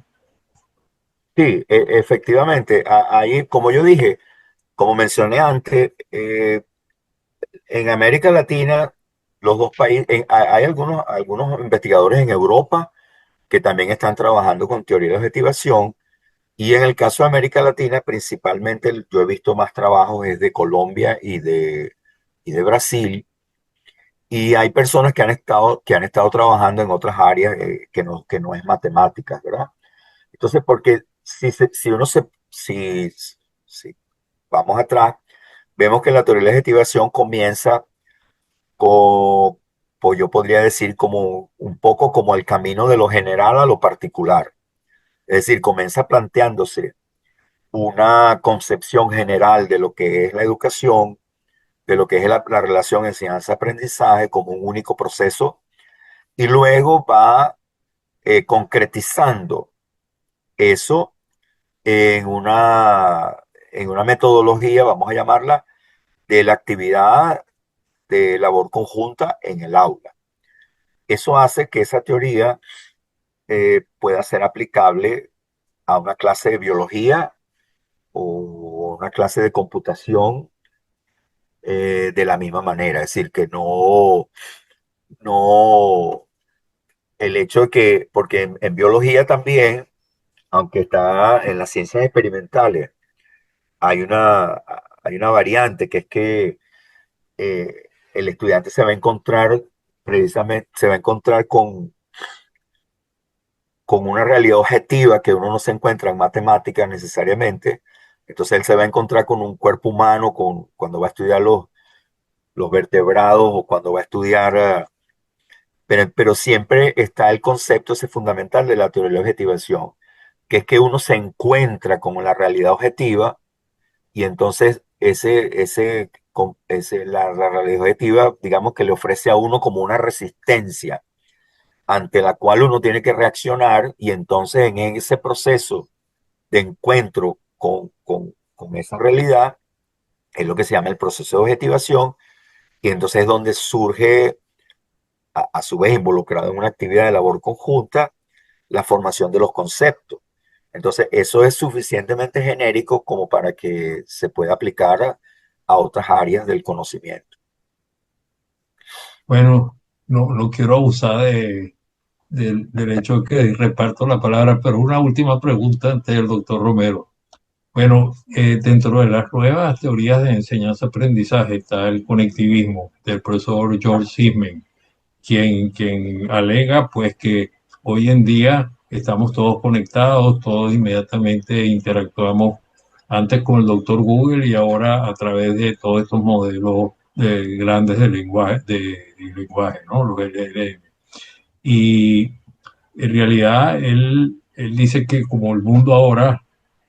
A: Sí, efectivamente. Ahí, como yo dije, como mencioné antes, en América Latina, los dos países, hay algunos investigadores en Europa que también están trabajando con teoría de objetivación. Y en el caso de América Latina, principalmente yo he visto más trabajos es de Colombia y de Brasil. Y hay personas que han estado trabajando en otras áreas que no es matemáticas, ¿verdad? Entonces, porque si vamos atrás, vemos que la teoría de la objetivación comienza con, pues yo podría decir como un poco como el camino de lo general a lo particular. Es decir, comienza planteándose una concepción general de lo que es la educación, de lo que es la relación enseñanza-aprendizaje como un único proceso, y luego va concretizando eso en una metodología, vamos a llamarla, de la actividad de labor conjunta en el aula. Eso hace que esa teoría pueda ser aplicable a una clase de biología o una clase de computación de la misma manera. Es decir, que no, el hecho de que, porque en biología también aunque está en las ciencias experimentales, hay hay una variante que es que el estudiante se va a encontrar precisamente, se va a encontrar con una realidad objetiva que uno no se encuentra en matemáticas necesariamente. Entonces él se va a encontrar con un cuerpo humano cuando va a estudiar los vertebrados o cuando va a estudiar, pero siempre está el concepto ese fundamental de la teoría de la objetivación, que es que uno se encuentra con la realidad objetiva y entonces la realidad objetiva, digamos que le ofrece a uno como una resistencia ante la cual uno tiene que reaccionar y entonces en ese proceso de encuentro con esa realidad es lo que se llama el proceso de objetivación y entonces es donde surge a su vez involucrado en una actividad de labor conjunta la formación de los conceptos. Entonces eso es suficientemente genérico como para que se pueda aplicar a otras áreas del conocimiento.
B: Bueno, no quiero abusar del hecho de que reparto la palabra, pero una última pregunta ante el doctor Romero. Bueno, dentro de las nuevas teorías de enseñanza-aprendizaje está el conectivismo del profesor George Siemens, quien alega pues que hoy en día estamos todos conectados, todos inmediatamente interactuamos antes con el doctor Google y ahora a través de todos estos modelos grandes de lenguaje, ¿no? Los LLM. Y en realidad él dice que como el mundo ahora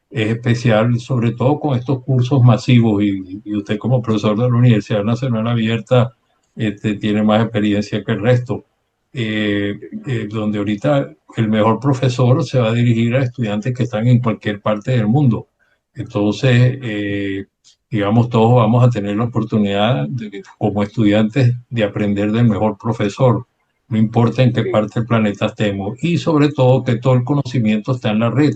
B: es especial, sobre todo con estos cursos masivos, y usted como profesor de la Universidad Nacional Abierta tiene más experiencia que el resto, donde ahorita el mejor profesor se va a dirigir a estudiantes que están en cualquier parte del mundo. Entonces, digamos, todos vamos a tener la oportunidad como estudiantes de aprender del mejor profesor, no importa en qué
A: Sí,
B: parte del planeta estemos, y sobre todo que todo el conocimiento está en la red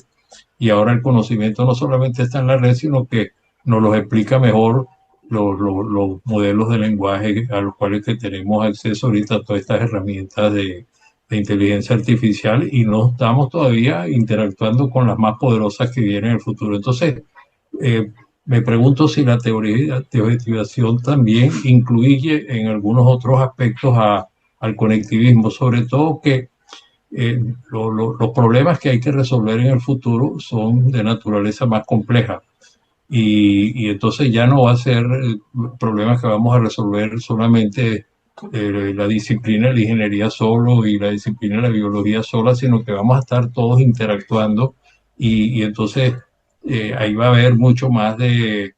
B: y ahora el conocimiento no solamente está en la red, sino que nos lo explica mejor los modelos de lenguaje a los cuales que tenemos acceso ahorita a todas estas herramientas de inteligencia artificial y no estamos todavía interactuando con las más poderosas que vienen en el futuro. Entonces, me pregunto si la teoría de objetivación también incluye en algunos otros aspectos al conectivismo, sobre todo que los problemas que hay que resolver en el futuro son de naturaleza más compleja y entonces ya no va a ser problemas que vamos a resolver solamente la disciplina de la ingeniería solo y la disciplina de la biología sola, sino que vamos a estar todos interactuando y entonces ahí va a haber mucho más de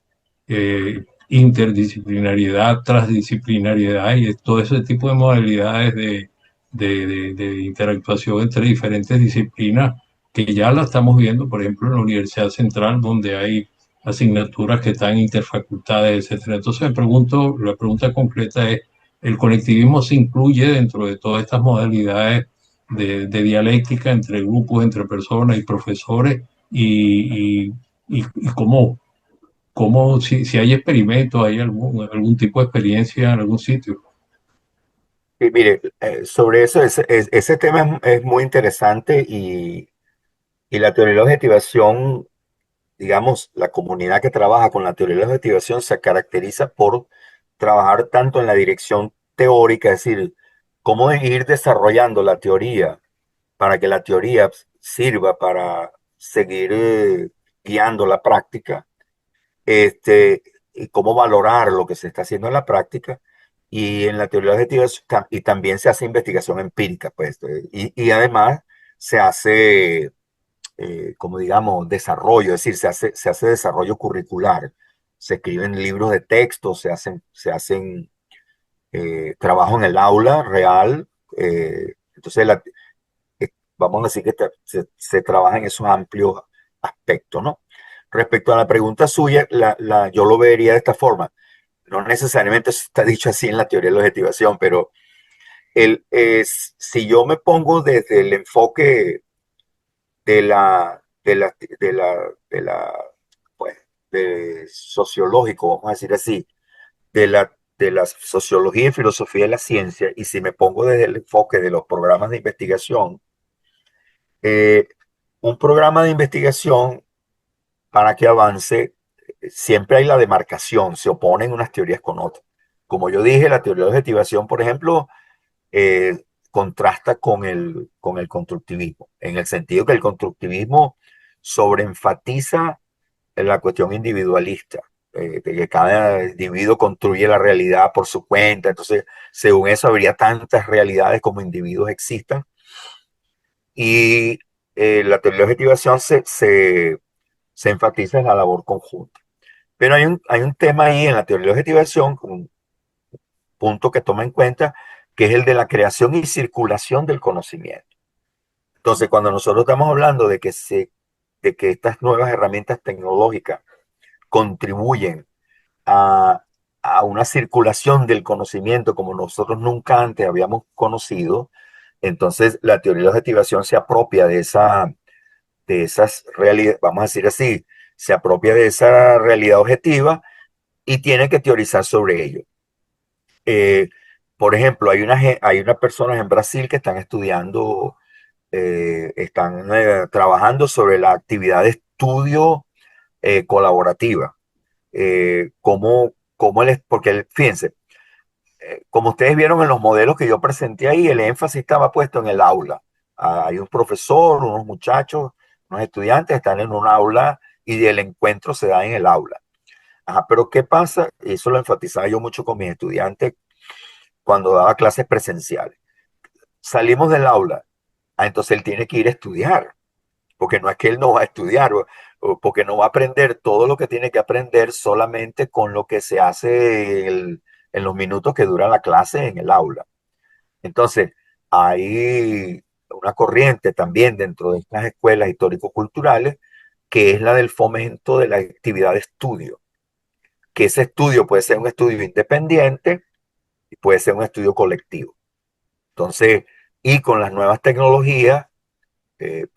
B: interdisciplinariedad, transdisciplinariedad y todo ese tipo de modalidades de interactuación entre diferentes disciplinas que ya la estamos viendo, por ejemplo, en la Universidad Central, donde hay asignaturas que están interfacultades, etcétera. Entonces me pregunto, la pregunta concreta es, ¿el conectivismo se incluye dentro de todas estas modalidades de dialéctica entre grupos, entre personas y profesores? Y cómo si hay experimentos, hay algún tipo de experiencia en algún sitio.
A: y mire, sobre eso, ese tema es muy interesante y la teoría de la objetivación, digamos, la comunidad que trabaja con la teoría de la objetivación se caracteriza por trabajar tanto en la dirección teórica, es decir, cómo ir desarrollando la teoría para que la teoría sirva para seguir guiando la práctica, y cómo valorar lo que se está haciendo en la práctica. Y en la teoría objetiva y también se hace investigación empírica, pues, y además se hace, como digamos, desarrollo, es decir, se hace desarrollo curricular, se escriben libros de texto, se hacen trabajo en el aula real, entonces vamos a decir que se trabaja en esos amplios aspectos, ¿no? Respecto a la pregunta suya, yo lo vería de esta forma. No necesariamente eso está dicho así en la teoría de la objetivación, pero si yo me pongo desde el enfoque de pues, de sociológico, vamos a decir así, de la sociología y filosofía de la ciencia, y si me pongo desde el enfoque de los programas de investigación, un programa de investigación para que avance, siempre hay la demarcación, se oponen unas teorías con otras. Como yo dije, la teoría de objetivación, por ejemplo, contrasta con el constructivismo, en el sentido que el constructivismo sobreenfatiza la cuestión individualista, de que cada individuo construye la realidad por su cuenta, entonces según eso habría tantas realidades como individuos existan, y la teoría de objetivación se enfatiza en la labor conjunta. Pero hay un tema ahí en la teoría de objetivación, un punto que toma en cuenta, que es el de la creación y circulación del conocimiento. Entonces, cuando nosotros estamos hablando de que estas nuevas herramientas tecnológicas contribuyen a, a una circulación del conocimiento como nosotros nunca antes habíamos conocido, entonces la teoría de la objetivación se apropia de esas realidades, vamos a decir así, se apropia de esa realidad objetiva y tiene que teorizar sobre ello. Eh, por ejemplo, hay unas personas en Brasil que están estudiando, están trabajando sobre la actividad de estudio colaborativa. Porque fíjense, como ustedes vieron en los modelos que yo presenté ahí, el énfasis estaba puesto en el aula. Hay un profesor, unos muchachos, unos estudiantes están en un aula y el encuentro se da en el aula. Ajá, pero ¿qué pasa? Y eso lo enfatizaba yo mucho con mis estudiantes cuando daba clases presenciales. Salimos del aula, entonces él tiene que ir a estudiar, porque no es que él no va a estudiar, o porque no va a aprender todo lo que tiene que aprender solamente con lo que se hace en los minutos que dura la clase en el aula. Entonces, hay una corriente también dentro de estas escuelas histórico-culturales que es la del fomento de la actividad de estudio, que ese estudio puede ser un estudio independiente y puede ser un estudio colectivo. Entonces, y con las nuevas tecnologías,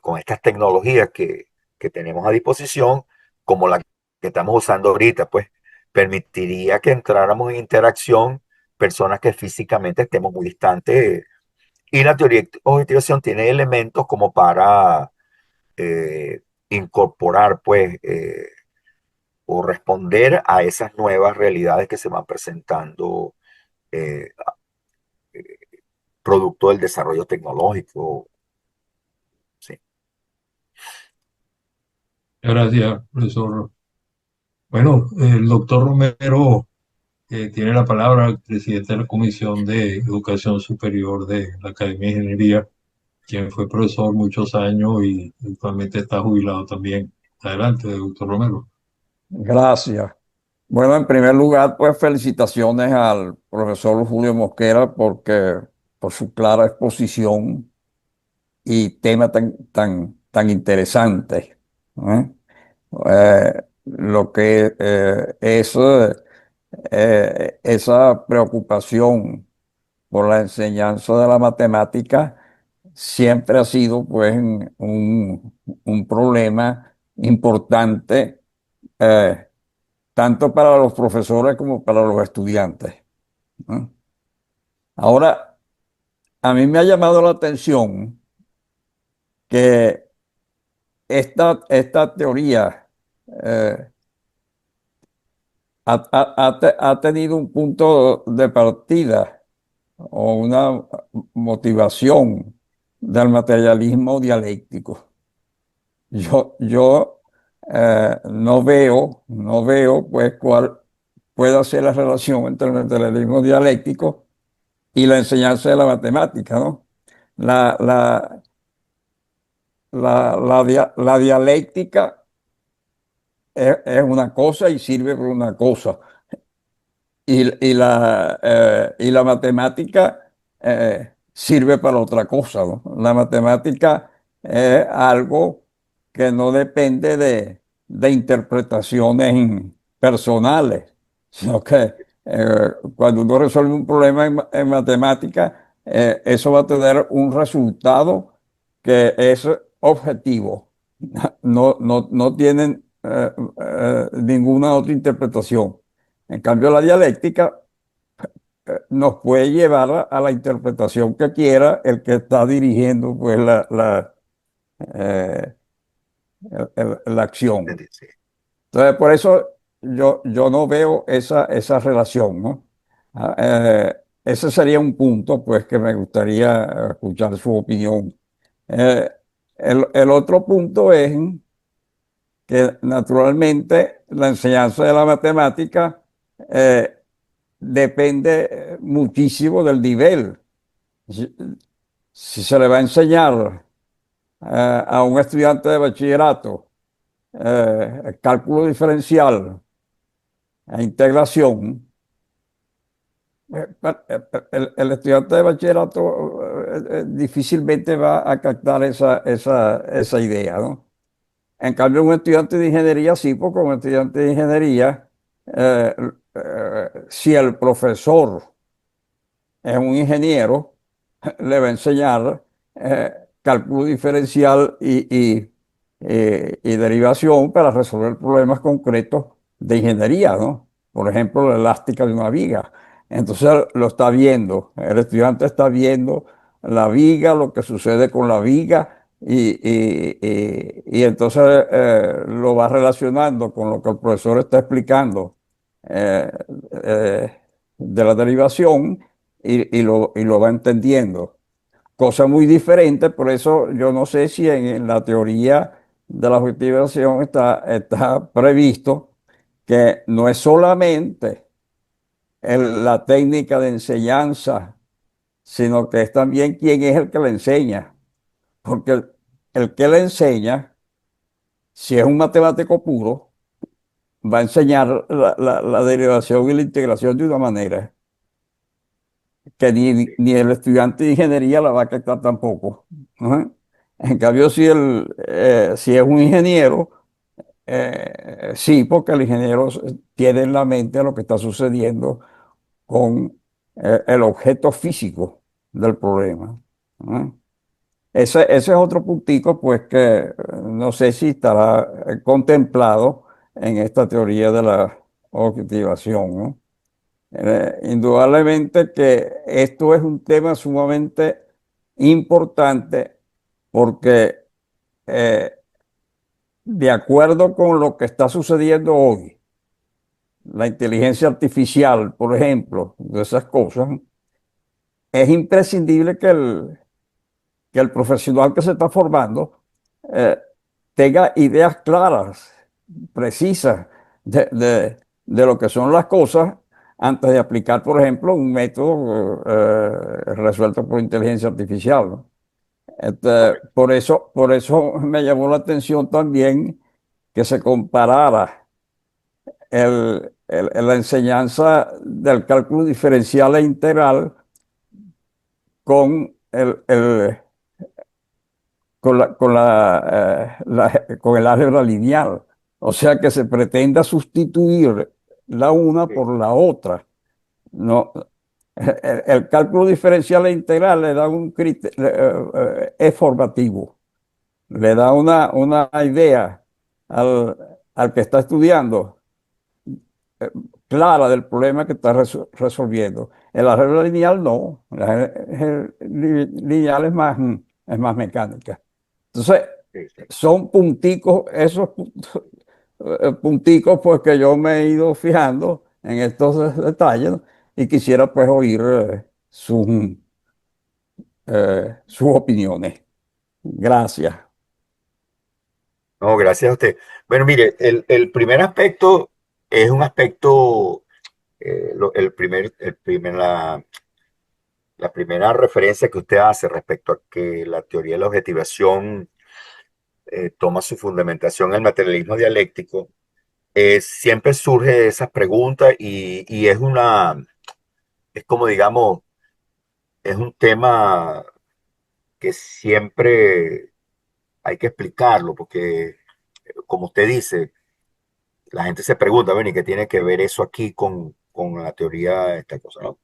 A: con estas tecnologías que tenemos a disposición, como la que estamos usando ahorita, pues permitiría que entráramos en interacción personas que físicamente estemos muy distantes. Y la teoría de objetivación tiene elementos como para eh, incorporar, pues, o responder a esas nuevas realidades que se van presentando eh, producto del desarrollo tecnológico. Sí.
B: Gracias, profesor. Bueno, el doctor Romero tiene la palabra, el presidente de la Comisión de Educación Superior de la Academia de Ingeniería, quien fue profesor muchos años y actualmente está jubilado también. Adelante, doctor Romero.
C: Gracias. Bueno, en primer lugar, pues felicitaciones al profesor Julio Mosquera porque por su clara exposición y tema tan interesante. ¿Eh? Lo que es esa preocupación por la enseñanza de la matemática siempre ha sido pues un problema importante, eh, tanto para los profesores como para los estudiantes, ¿no? Ahora, a mí me ha llamado la atención que esta teoría eh, ha tenido un punto de partida o una motivación del materialismo dialéctico. Yo no veo pues cuál pueda ser la relación entre el materialismo dialéctico y la enseñanza de la matemática, ¿no? La, la, la dialéctica es una cosa y sirve por una cosa. Y la matemática sirve para otra cosa, ¿no? La matemática es algo que no depende de interpretaciones personales, sino que cuando uno resuelve un problema en matemática, eso va a tener un resultado que es objetivo. No tienen ninguna otra interpretación. En cambio, la dialéctica nos puede llevar a la interpretación que quiera el que está dirigiendo pues, eh, la acción.
A: entendí, sí.
C: Entonces, por eso yo no veo esa relación, ¿no? Ah, ese sería un punto, pues, que me gustaría escuchar su opinión. Eh, el otro punto es que, naturalmente, la enseñanza de la matemática eh, depende muchísimo del nivel. Si, si se le va a enseñar a un estudiante de bachillerato cálculo diferencial e integración, el estudiante de bachillerato difícilmente va a captar esa idea, ¿no? En cambio, un estudiante de ingeniería sí, porque un estudiante de ingeniería, si el profesor es un ingeniero, le va a enseñar cálculo diferencial y derivación para resolver problemas concretos de ingeniería, ¿no? Por ejemplo, la elástica de una viga. Entonces lo está viendo, el estudiante está viendo la viga, lo que sucede con la viga, y entonces lo va relacionando con lo que el profesor está explicando eh, de la derivación y lo va entendiendo. Cosa muy diferente, por eso yo no sé si en la teoría de la objetivación está previsto que no es solamente la técnica de enseñanza, sino que es también quién es el que le enseña. Porque el que le enseña, si es un matemático puro, va a enseñar la derivación y la integración de una manera que ni el estudiante de ingeniería la va a captar tampoco. Ajá. En cambio, si es un ingeniero, sí, porque el ingeniero tiene en la mente lo que está sucediendo con el objeto físico del problema. Ajá. Ese es otro puntico, pues, que no sé si estará contemplado en esta teoría de la objetivación, ¿no? Indudablemente que esto es un tema sumamente importante porque eh, de acuerdo con lo que está sucediendo hoy, la inteligencia artificial, por ejemplo, de esas cosas, es imprescindible que el profesional que se está formando eh, tenga ideas claras, precisas de lo que son las cosas antes de aplicar, por ejemplo, un método resuelto por inteligencia artificial, ¿no?
A: Correcto.
C: Por eso me llamó la atención también que se comparara la enseñanza del cálculo diferencial e integral con con el álgebra lineal. O sea que se pretenda sustituir la una
A: Sí,
C: por la otra. No, el cálculo diferencial e integral le da un criterio, es formativo, le da una idea al, al que está estudiando eh, clara del problema que está resolviendo. El álgebra lineal no, la álgebra lineal es más mecánica. Entonces,
A: sí, sí.
C: son punticos, esos punticos pues que yo me he ido fijando en estos detalles, ¿no? Y quisiera pues oír sus opiniones. Gracias.
A: No, gracias a usted. Bueno, mire, el primer aspecto es un aspecto, la primera referencia que usted hace respecto a que la teoría de la objetivación toma su fundamentación en el materialismo dialéctico. Siempre surge esas preguntas y es como digamos, es un tema que siempre hay que explicarlo, porque como usted dice, la gente se pregunta, bueno, ¿y qué tiene que ver eso aquí con la teoría de esta cosa, ¿no?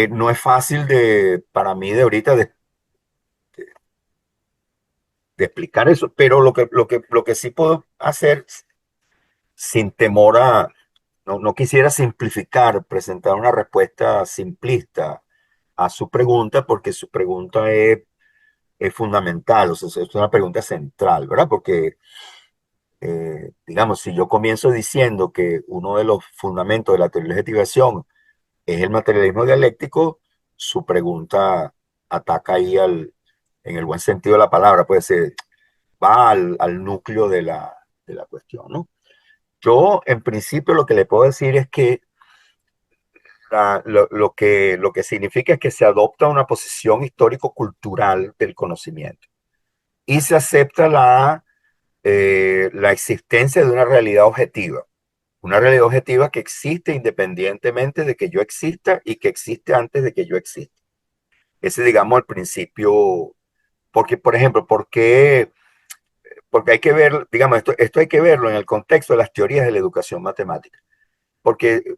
A: No es fácil para mí de ahorita de explicar eso, pero lo que sí puedo hacer sin temor no quisiera simplificar, presentar una respuesta simplista a su pregunta, porque su pregunta es es fundamental, o sea, es una pregunta central, ¿verdad? Porque, digamos, si yo comienzo diciendo que uno de los fundamentos de la teoría de la objetivación es el materialismo dialéctico, su pregunta ataca ahí en el buen sentido de la palabra, puede ser, va al núcleo de la cuestión, ¿no? Yo, en principio, lo que le puedo decir es que lo que significa es que se adopta una posición histórico-cultural del conocimiento y se acepta la existencia de una realidad objetiva que existe independientemente de que yo exista y que existe antes de que yo exista. Ese, digamos, al principio, porque, por ejemplo, porque hay que ver, digamos, esto hay que verlo en el contexto de las teorías de la educación matemática, porque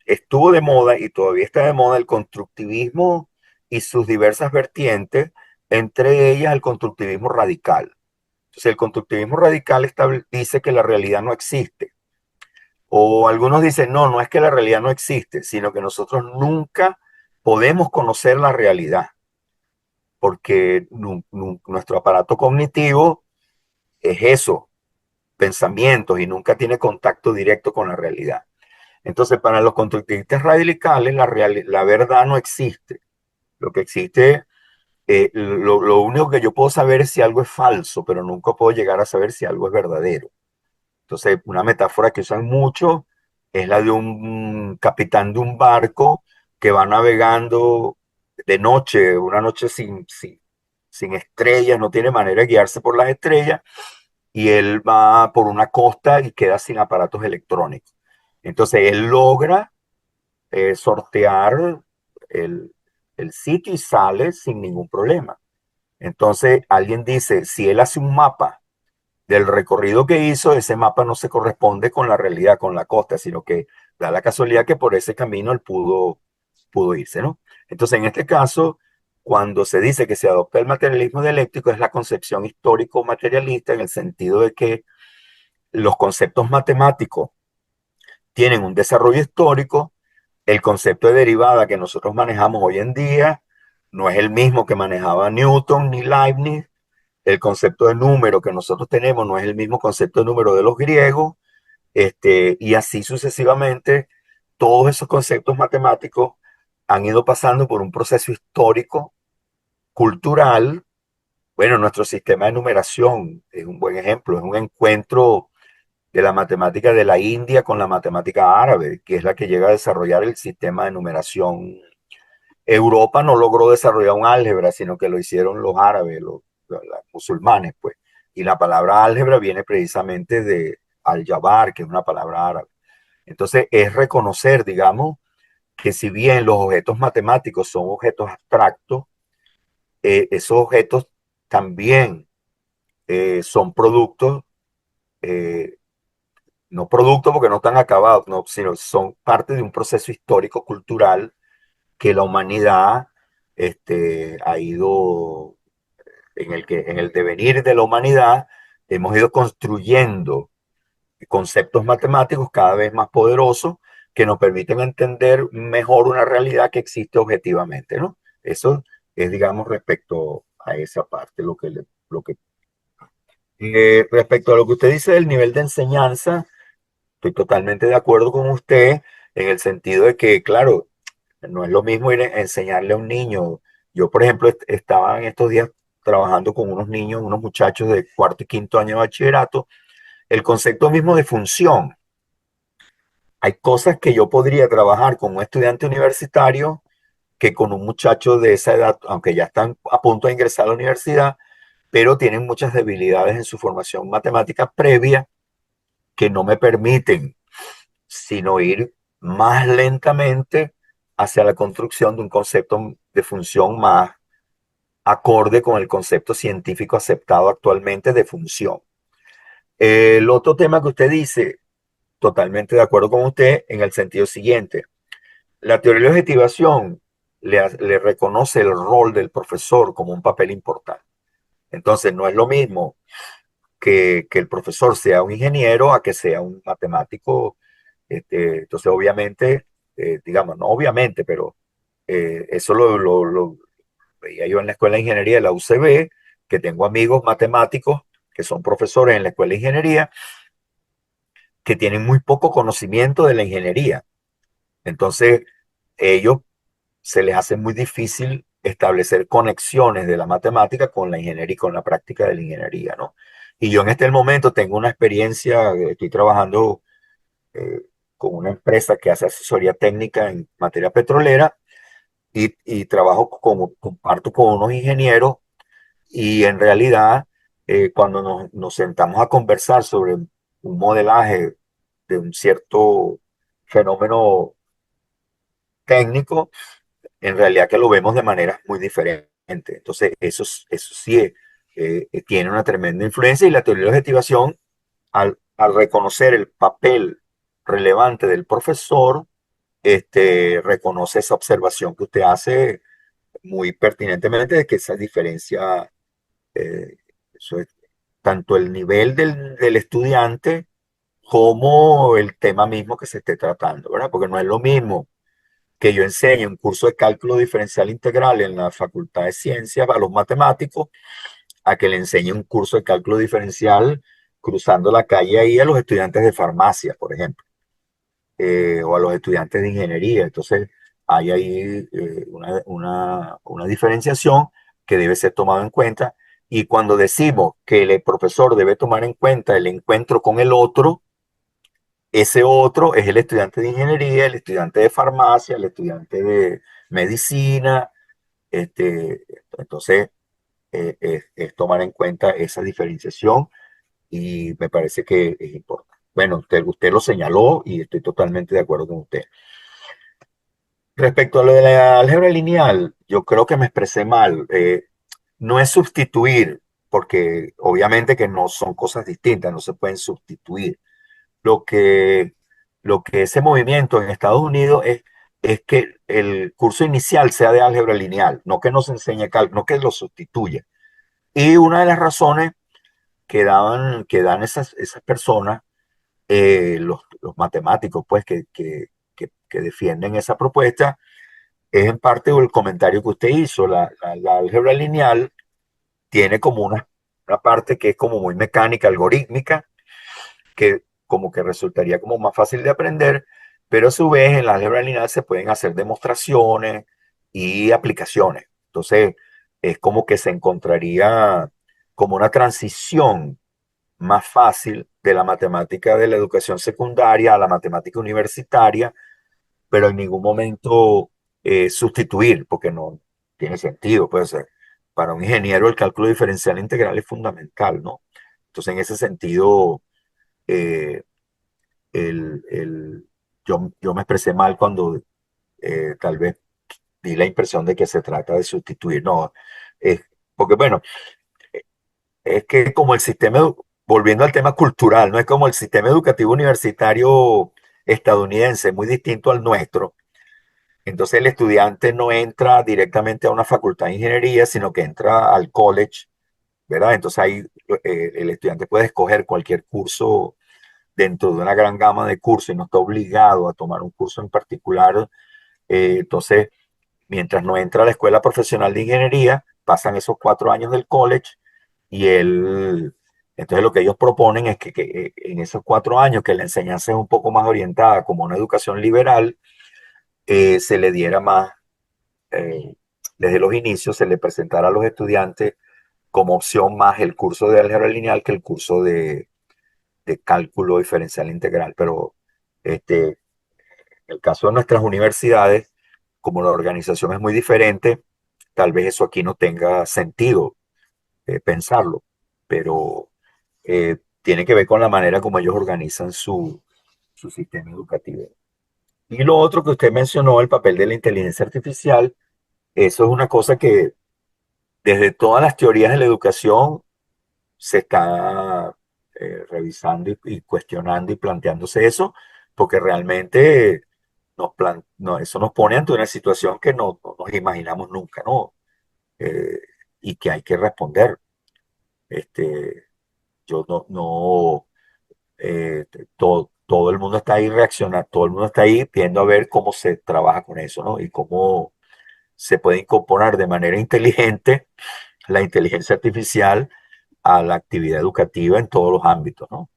A: estuvo de moda y todavía está de moda el constructivismo y sus diversas vertientes, entre ellas el constructivismo radical. Entonces, el constructivismo radical dice que la realidad no existe. O algunos dicen, no, no es que la realidad no existe, sino que nosotros nunca podemos conocer la realidad, porque nuestro aparato cognitivo es eso, pensamientos, y nunca tiene contacto directo con la realidad. Entonces, para los constructivistas radicales, la verdad no existe. Lo que existe, lo único que yo puedo saber es si algo es falso, pero nunca puedo llegar a saber si algo es verdadero. Entonces, una metáfora que usan mucho es la de un capitán de un barco que va navegando de noche, una noche sin estrellas, no tiene manera de guiarse por las estrellas, y él va por una costa y queda sin aparatos electrónicos. Entonces, él logra sortear el, el sitio y sale sin ningún problema. Entonces, alguien dice, si él hace un mapa del recorrido que hizo, ese mapa no se corresponde con la realidad, con la costa, sino que da la casualidad que por ese camino él pudo irse, ¿no? Entonces, en este caso, cuando se dice que se adopta el materialismo dialéctico, es la concepción histórico-materialista en el sentido de que los conceptos matemáticos tienen un desarrollo histórico, el concepto de derivada que nosotros manejamos hoy en día no es el mismo que manejaba Newton ni Leibniz, el concepto de número que nosotros tenemos no es el mismo concepto de número de los griegos, y así sucesivamente, todos esos conceptos matemáticos han ido pasando por un proceso histórico, cultural. Bueno, nuestro sistema de numeración es un buen ejemplo, es un encuentro de la matemática de la India con la matemática árabe, que es la que llega a desarrollar el sistema de numeración. Europa no logró desarrollar un álgebra, sino que lo hicieron los árabes, los musulmanes, pues. Y la palabra álgebra viene precisamente de al-Jabbar, que es una palabra árabe. Entonces, es reconocer, digamos, que si bien los objetos matemáticos son objetos abstractos, esos objetos también son productos, eh, no productos porque no están acabados, no, sino son parte de un proceso histórico-cultural que la humanidad ha ido, en el devenir de la humanidad, hemos ido construyendo conceptos matemáticos cada vez más poderosos que nos permiten entender mejor una realidad que existe objetivamente, ¿no? Eso es, digamos, respecto a esa parte, respecto a lo que usted dice del nivel de enseñanza, estoy totalmente de acuerdo con usted en el sentido de que, claro, no es lo mismo ir a enseñarle a un niño. Yo, por ejemplo, estaba en estos días trabajando con unos niños, unos muchachos de cuarto y quinto año de bachillerato, el concepto mismo de función. Hay cosas que yo podría trabajar con un estudiante universitario que con un muchacho de esa edad, aunque ya están a punto de ingresar a la universidad, pero tienen muchas debilidades en su formación matemática previa que no me permiten sino ir más lentamente hacia la construcción de un concepto de función más acorde con el concepto científico aceptado actualmente de función. El otro tema que usted dice, totalmente de acuerdo con usted en el sentido siguiente, la teoría de la objetivación le reconoce el rol del profesor como un papel importante. Entonces, no es lo mismo que el profesor sea un ingeniero a que sea un matemático. Entonces, obviamente, digamos, no obviamente, pero eso veía yo en la Escuela de Ingeniería de la UCB, que tengo amigos matemáticos que son profesores en la Escuela de Ingeniería, que tienen muy poco conocimiento de la ingeniería. Entonces, ellos se les hace muy difícil establecer conexiones de la matemática con la ingeniería y con la práctica de la ingeniería, ¿no? Y yo en este momento tengo una experiencia, estoy trabajando eh, con una empresa que hace asesoría técnica en materia petrolera y trabajo comparto con unos ingenieros y en realidad cuando nos sentamos a conversar sobre un modelaje de un cierto fenómeno técnico, en realidad que lo vemos de manera muy diferente. Entonces, eso sí tiene una tremenda influencia y la teoría de la objetivación, al reconocer el papel relevante del profesor, reconoce esa observación que usted hace muy pertinentemente de que esa diferencia, eh, eso es, tanto el nivel del estudiante como el tema mismo que se esté tratando, ¿verdad? Porque no es lo mismo que yo enseñe un curso de cálculo diferencial integral en la Facultad de Ciencias a los matemáticos, a que le enseñe un curso de cálculo diferencial cruzando la calle ahí a los estudiantes de farmacia, por ejemplo, o a los estudiantes de ingeniería. Entonces, hay ahí una diferenciación que debe ser tomada en cuenta. Y cuando decimos que el profesor debe tomar en cuenta el encuentro con el otro, ese otro es el estudiante de ingeniería, el estudiante de farmacia, el estudiante de medicina. Entonces, es tomar en cuenta esa diferenciación y me parece que es importante. Bueno, usted lo señaló y estoy totalmente de acuerdo con usted. Respecto a lo de la álgebra lineal, yo creo que me expresé mal. No es sustituir, porque obviamente que no son cosas distintas, no se pueden sustituir. Lo que, lo que ese movimiento en Estados Unidos es que el curso inicial sea de álgebra lineal, no que nos enseñe cálculo, no que lo sustituya. Y una de las razones que dan esas personas, los matemáticos, pues, que defienden esa propuesta, es en parte el comentario que usted hizo. La álgebra lineal tiene como una parte que es como muy mecánica, algorítmica, que como que resultaría como más fácil de aprender, pero a su vez en la álgebra lineal se pueden hacer demostraciones y aplicaciones. Entonces, es como que se encontraría como una transición más fácil de la matemática de la educación secundaria a la matemática universitaria, pero en ningún momento sustituir, porque no tiene sentido. Puede ser, para un ingeniero el cálculo diferencial integral es fundamental, ¿no? Entonces, en ese sentido, eh, yo me expresé mal cuando tal vez di la impresión de que se trata de sustituir. No, es, porque bueno, es que como el sistema, volviendo al tema cultural, no es como el sistema educativo universitario estadounidense, muy distinto al nuestro. Entonces el estudiante no entra directamente a una facultad de ingeniería, sino que entra al college, ¿verdad? Entonces ahí el estudiante puede escoger cualquier curso dentro de una gran gama de cursos y no está obligado a tomar un curso en particular. Entonces, mientras no entra a la escuela profesional de ingeniería, pasan esos 4 años del college y entonces lo que ellos proponen es que en esos 4 años que la enseñanza es un poco más orientada como una educación liberal, se le diera más, eh, desde los inicios se le presentara a los estudiantes como opción más el curso de álgebra lineal que el curso de cálculo diferencial integral. Pero en el caso de nuestras universidades, como la organización es muy diferente, tal vez eso aquí no tenga sentido pensarlo, pero tiene que ver con la manera como ellos organizan su sistema educativo. Y lo otro que usted mencionó, el papel de la inteligencia artificial, eso es una cosa que desde todas las teorías de la educación se está revisando y cuestionando y planteándose eso, porque realmente no, eso nos pone ante una situación que no nos imaginamos nunca, ¿no? Eh, y que hay que responder. Este, yo todo el mundo está ahí reaccionando, todo el mundo está ahí viendo a ver cómo se trabaja con eso, ¿no? Y cómo se puede incorporar de manera inteligente la inteligencia artificial a la actividad educativa en todos los ámbitos, ¿no?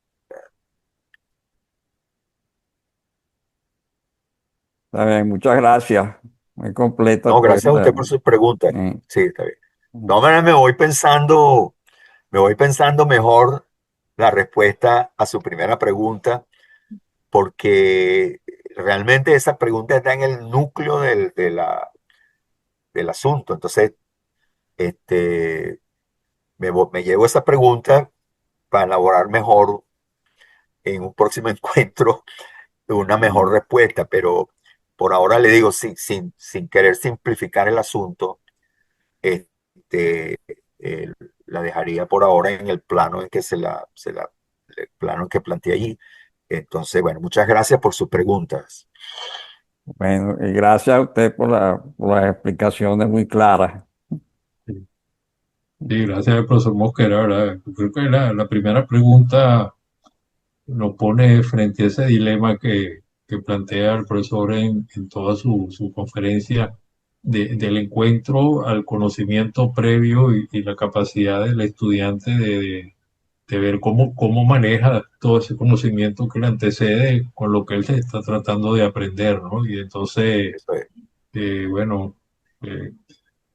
C: Está bien, muchas gracias. Muy completa
A: No,
C: tu...
A: gracias a usted por sus preguntas.
C: eh,
A: Sí, está bien. No, me voy pensando mejor la respuesta a su primera pregunta, porque realmente esa pregunta está en el núcleo del asunto. Entonces, este, me llevo esa pregunta para elaborar mejor en un próximo encuentro una mejor respuesta, pero por ahora le digo, sin querer simplificar el asunto, este, eh, la dejaría por ahora en el plano en que el plano en que planteé allí. Entonces, bueno, muchas gracias por sus preguntas.
C: Bueno, y gracias a usted por las explicaciones muy claras.
B: Sí, sí, gracias al profesor Mosquera, ¿verdad? Yo creo que la primera pregunta nos pone frente a ese dilema que plantea el profesor en toda su conferencia del encuentro al conocimiento previo y la capacidad del estudiante de ver cómo maneja todo ese conocimiento que le antecede con lo que él se está tratando de aprender, ¿no? Y entonces,
A: Eso es.
B: bueno, eh,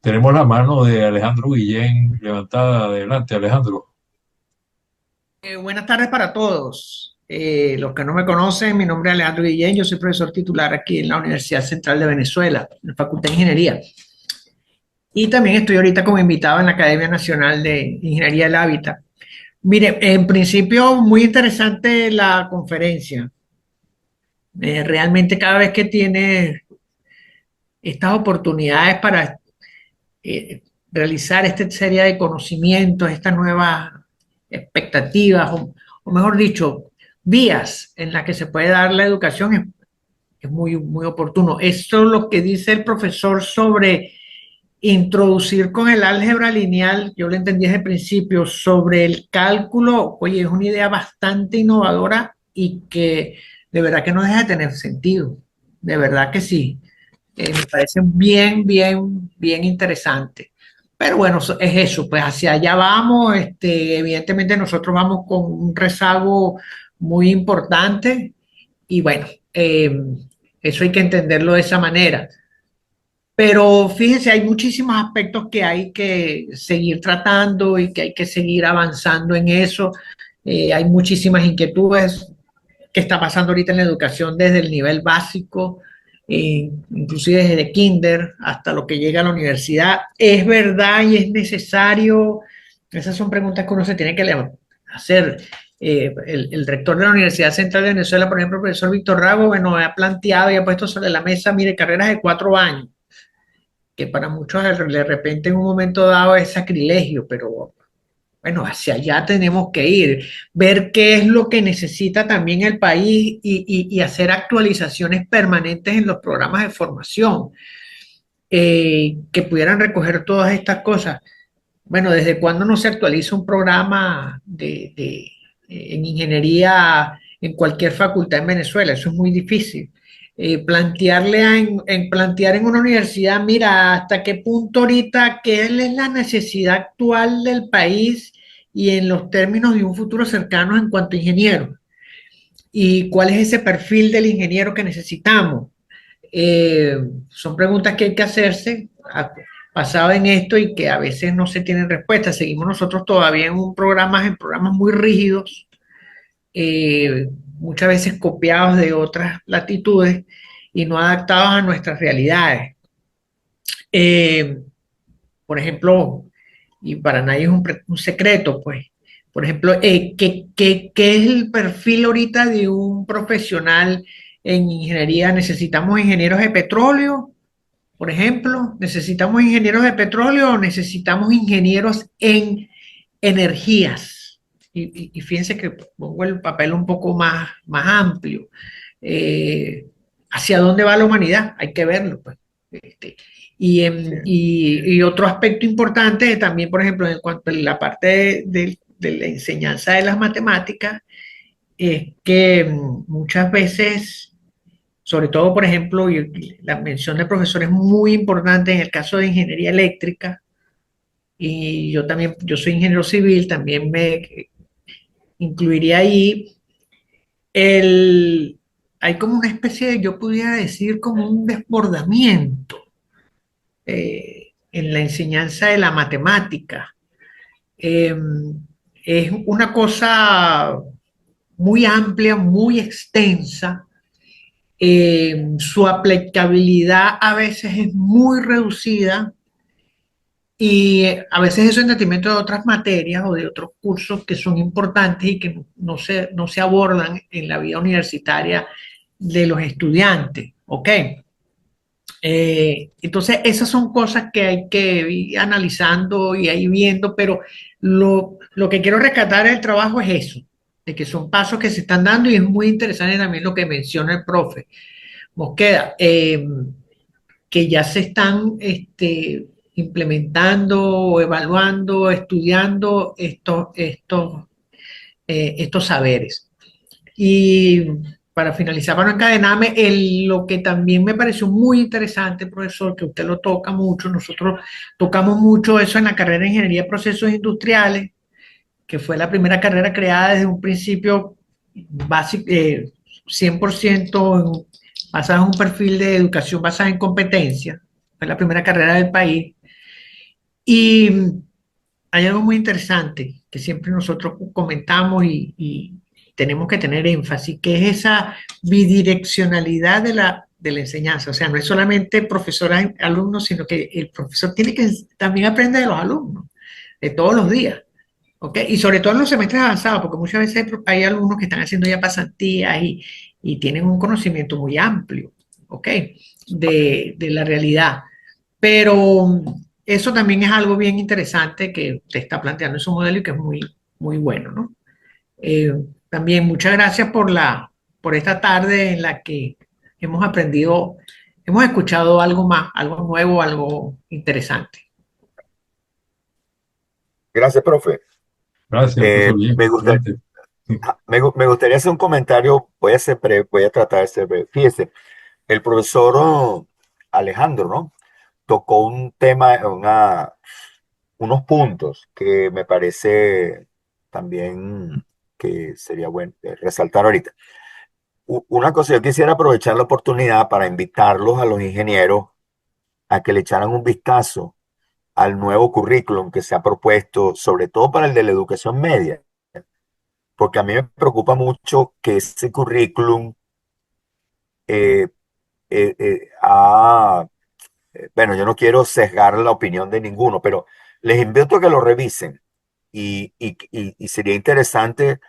B: tenemos la mano de Alejandro Guillén levantada. Adelante, Alejandro.
D: Buenas tardes para todos. Los que no me conocen, mi nombre es Alejandro Guillén, yo soy profesor titular aquí en la Universidad Central de Venezuela, en la Facultad de Ingeniería. Y también estoy ahorita como invitado en la Academia Nacional de Ingeniería del Hábitat. Mire, en principio muy interesante la conferencia. Realmente cada vez que tiene estas oportunidades para realizar esta serie de conocimientos, estas nuevas expectativas, o mejor dicho, vías en las que se puede dar la educación, es muy, muy oportuno. Esto es lo que dice el profesor sobre introducir con el álgebra lineal, yo lo entendí desde el principio, sobre el cálculo, oye, es una idea bastante innovadora y que de verdad que no deja de tener sentido, de verdad que sí. Me parece bien, bien, bien interesante. Pero bueno, es eso, pues hacia allá vamos. Evidentemente nosotros vamos con un rezago muy importante y bueno, eso hay que entenderlo de esa manera. Pero fíjense, hay muchísimos aspectos que hay que seguir tratando y que hay que seguir avanzando en eso. Hay muchísimas inquietudes que está pasando ahorita en la educación desde el nivel básico, inclusive desde kinder hasta lo que llega a la universidad. ¿Es verdad y es necesario? Esas son preguntas que uno se tiene que hacer. El rector de la Universidad Central de Venezuela, por ejemplo, el profesor Víctor Rago, bueno, ha planteado y ha puesto sobre la mesa, mire, carreras de 4 años, que para muchos de repente en un momento dado es sacrilegio, pero bueno, hacia allá tenemos que ir, ver qué es lo que necesita también el país y hacer actualizaciones permanentes en los programas de formación, que pudieran recoger todas estas cosas. Bueno, ¿desde cuándo no se actualiza un programa en ingeniería en cualquier facultad en Venezuela? Eso es muy difícil. Plantear en una universidad, mira, hasta qué punto ahorita, qué es la necesidad actual del país y en los términos de un futuro cercano en cuanto a ingenieros. ¿Y cuál es ese perfil del ingeniero que necesitamos? Son preguntas que hay que hacerse basado en esto y que a veces no se tienen respuesta. Seguimos nosotros todavía en programas muy rígidos, muchas veces copiados de otras latitudes y no adaptados a nuestras realidades. Eh, por ejemplo, y para nadie es un secreto, pues, por ejemplo, ¿qué es el perfil ahorita de un profesional en ingeniería? ¿Necesitamos ingenieros de petróleo? Por ejemplo, ¿necesitamos ingenieros de petróleo o necesitamos ingenieros en energías? Y fíjense que pongo el papel un poco más amplio. Eh, ¿Hacia dónde va la humanidad? Hay que verlo, pues. Este, y otro aspecto importante también, por ejemplo, en cuanto a la parte de la enseñanza de las matemáticas, es que muchas veces sobre todo, por ejemplo, la mención del profesor es muy importante en el caso de ingeniería eléctrica, y yo también, yo soy ingeniero civil, también me incluiría ahí el, hay como una especie de, yo pudiera decir, como un desbordamiento en la enseñanza de la matemática. Eh, es una cosa muy amplia, muy extensa. Su aplicabilidad a veces es muy reducida y a veces eso en detrimento de otras materias o de otros cursos que son importantes y que no se abordan en la vida universitaria de los estudiantes. ¿Ok? Entonces, esas son cosas que hay que ir analizando y ahí viendo, pero lo que quiero rescatar del trabajo es eso, de que son pasos que se están dando y es muy interesante también lo que menciona el profe Mosqueda, que ya se están implementando, evaluando, estudiando estos saberes. Y para finalizar, para no encadenarme, lo que también me pareció muy interesante, profesor, que usted lo toca mucho, nosotros tocamos mucho eso en la carrera de Ingeniería de Procesos Industriales, que fue la primera carrera creada desde un principio básico, 100% basada en un perfil de educación basada en competencia, fue la primera carrera del país. Y hay algo muy interesante que siempre nosotros comentamos y tenemos que tener énfasis, que es esa bidireccionalidad de la enseñanza. O sea, no es solamente profesor-alumno, sino que el profesor tiene que también aprender de los alumnos, de todos los días. ¿Ok? Y sobre todo en los semestres avanzados, porque muchas veces hay alumnos que están haciendo ya pasantías y tienen un conocimiento muy amplio, ¿ok? De la realidad. Pero eso también es algo bien interesante que te está planteando en su modelo y que es muy, muy bueno, ¿no? Eh, También muchas gracias por esta tarde en la que hemos aprendido, hemos escuchado algo más, algo nuevo, algo interesante.
A: Gracias, profe.
B: Gracias, profesor. Bien,
A: Me gusta,
B: excelente.
A: me gustaría hacer un comentario, voy a ser breve, voy a tratar de ser breve. Fíjese, el profesor Alejandro, ¿no? Tocó un tema, unos puntos que me parece también que sería bueno resaltar ahorita. Una cosa, yo quisiera aprovechar la oportunidad para invitarlos a los ingenieros a que le echaran un vistazo al nuevo currículum que se ha propuesto, sobre todo para el de la educación media, porque a mí me preocupa mucho que ese currículum eh, bueno, yo no quiero sesgar la opinión de ninguno, pero les invito a que lo revisen y sería interesante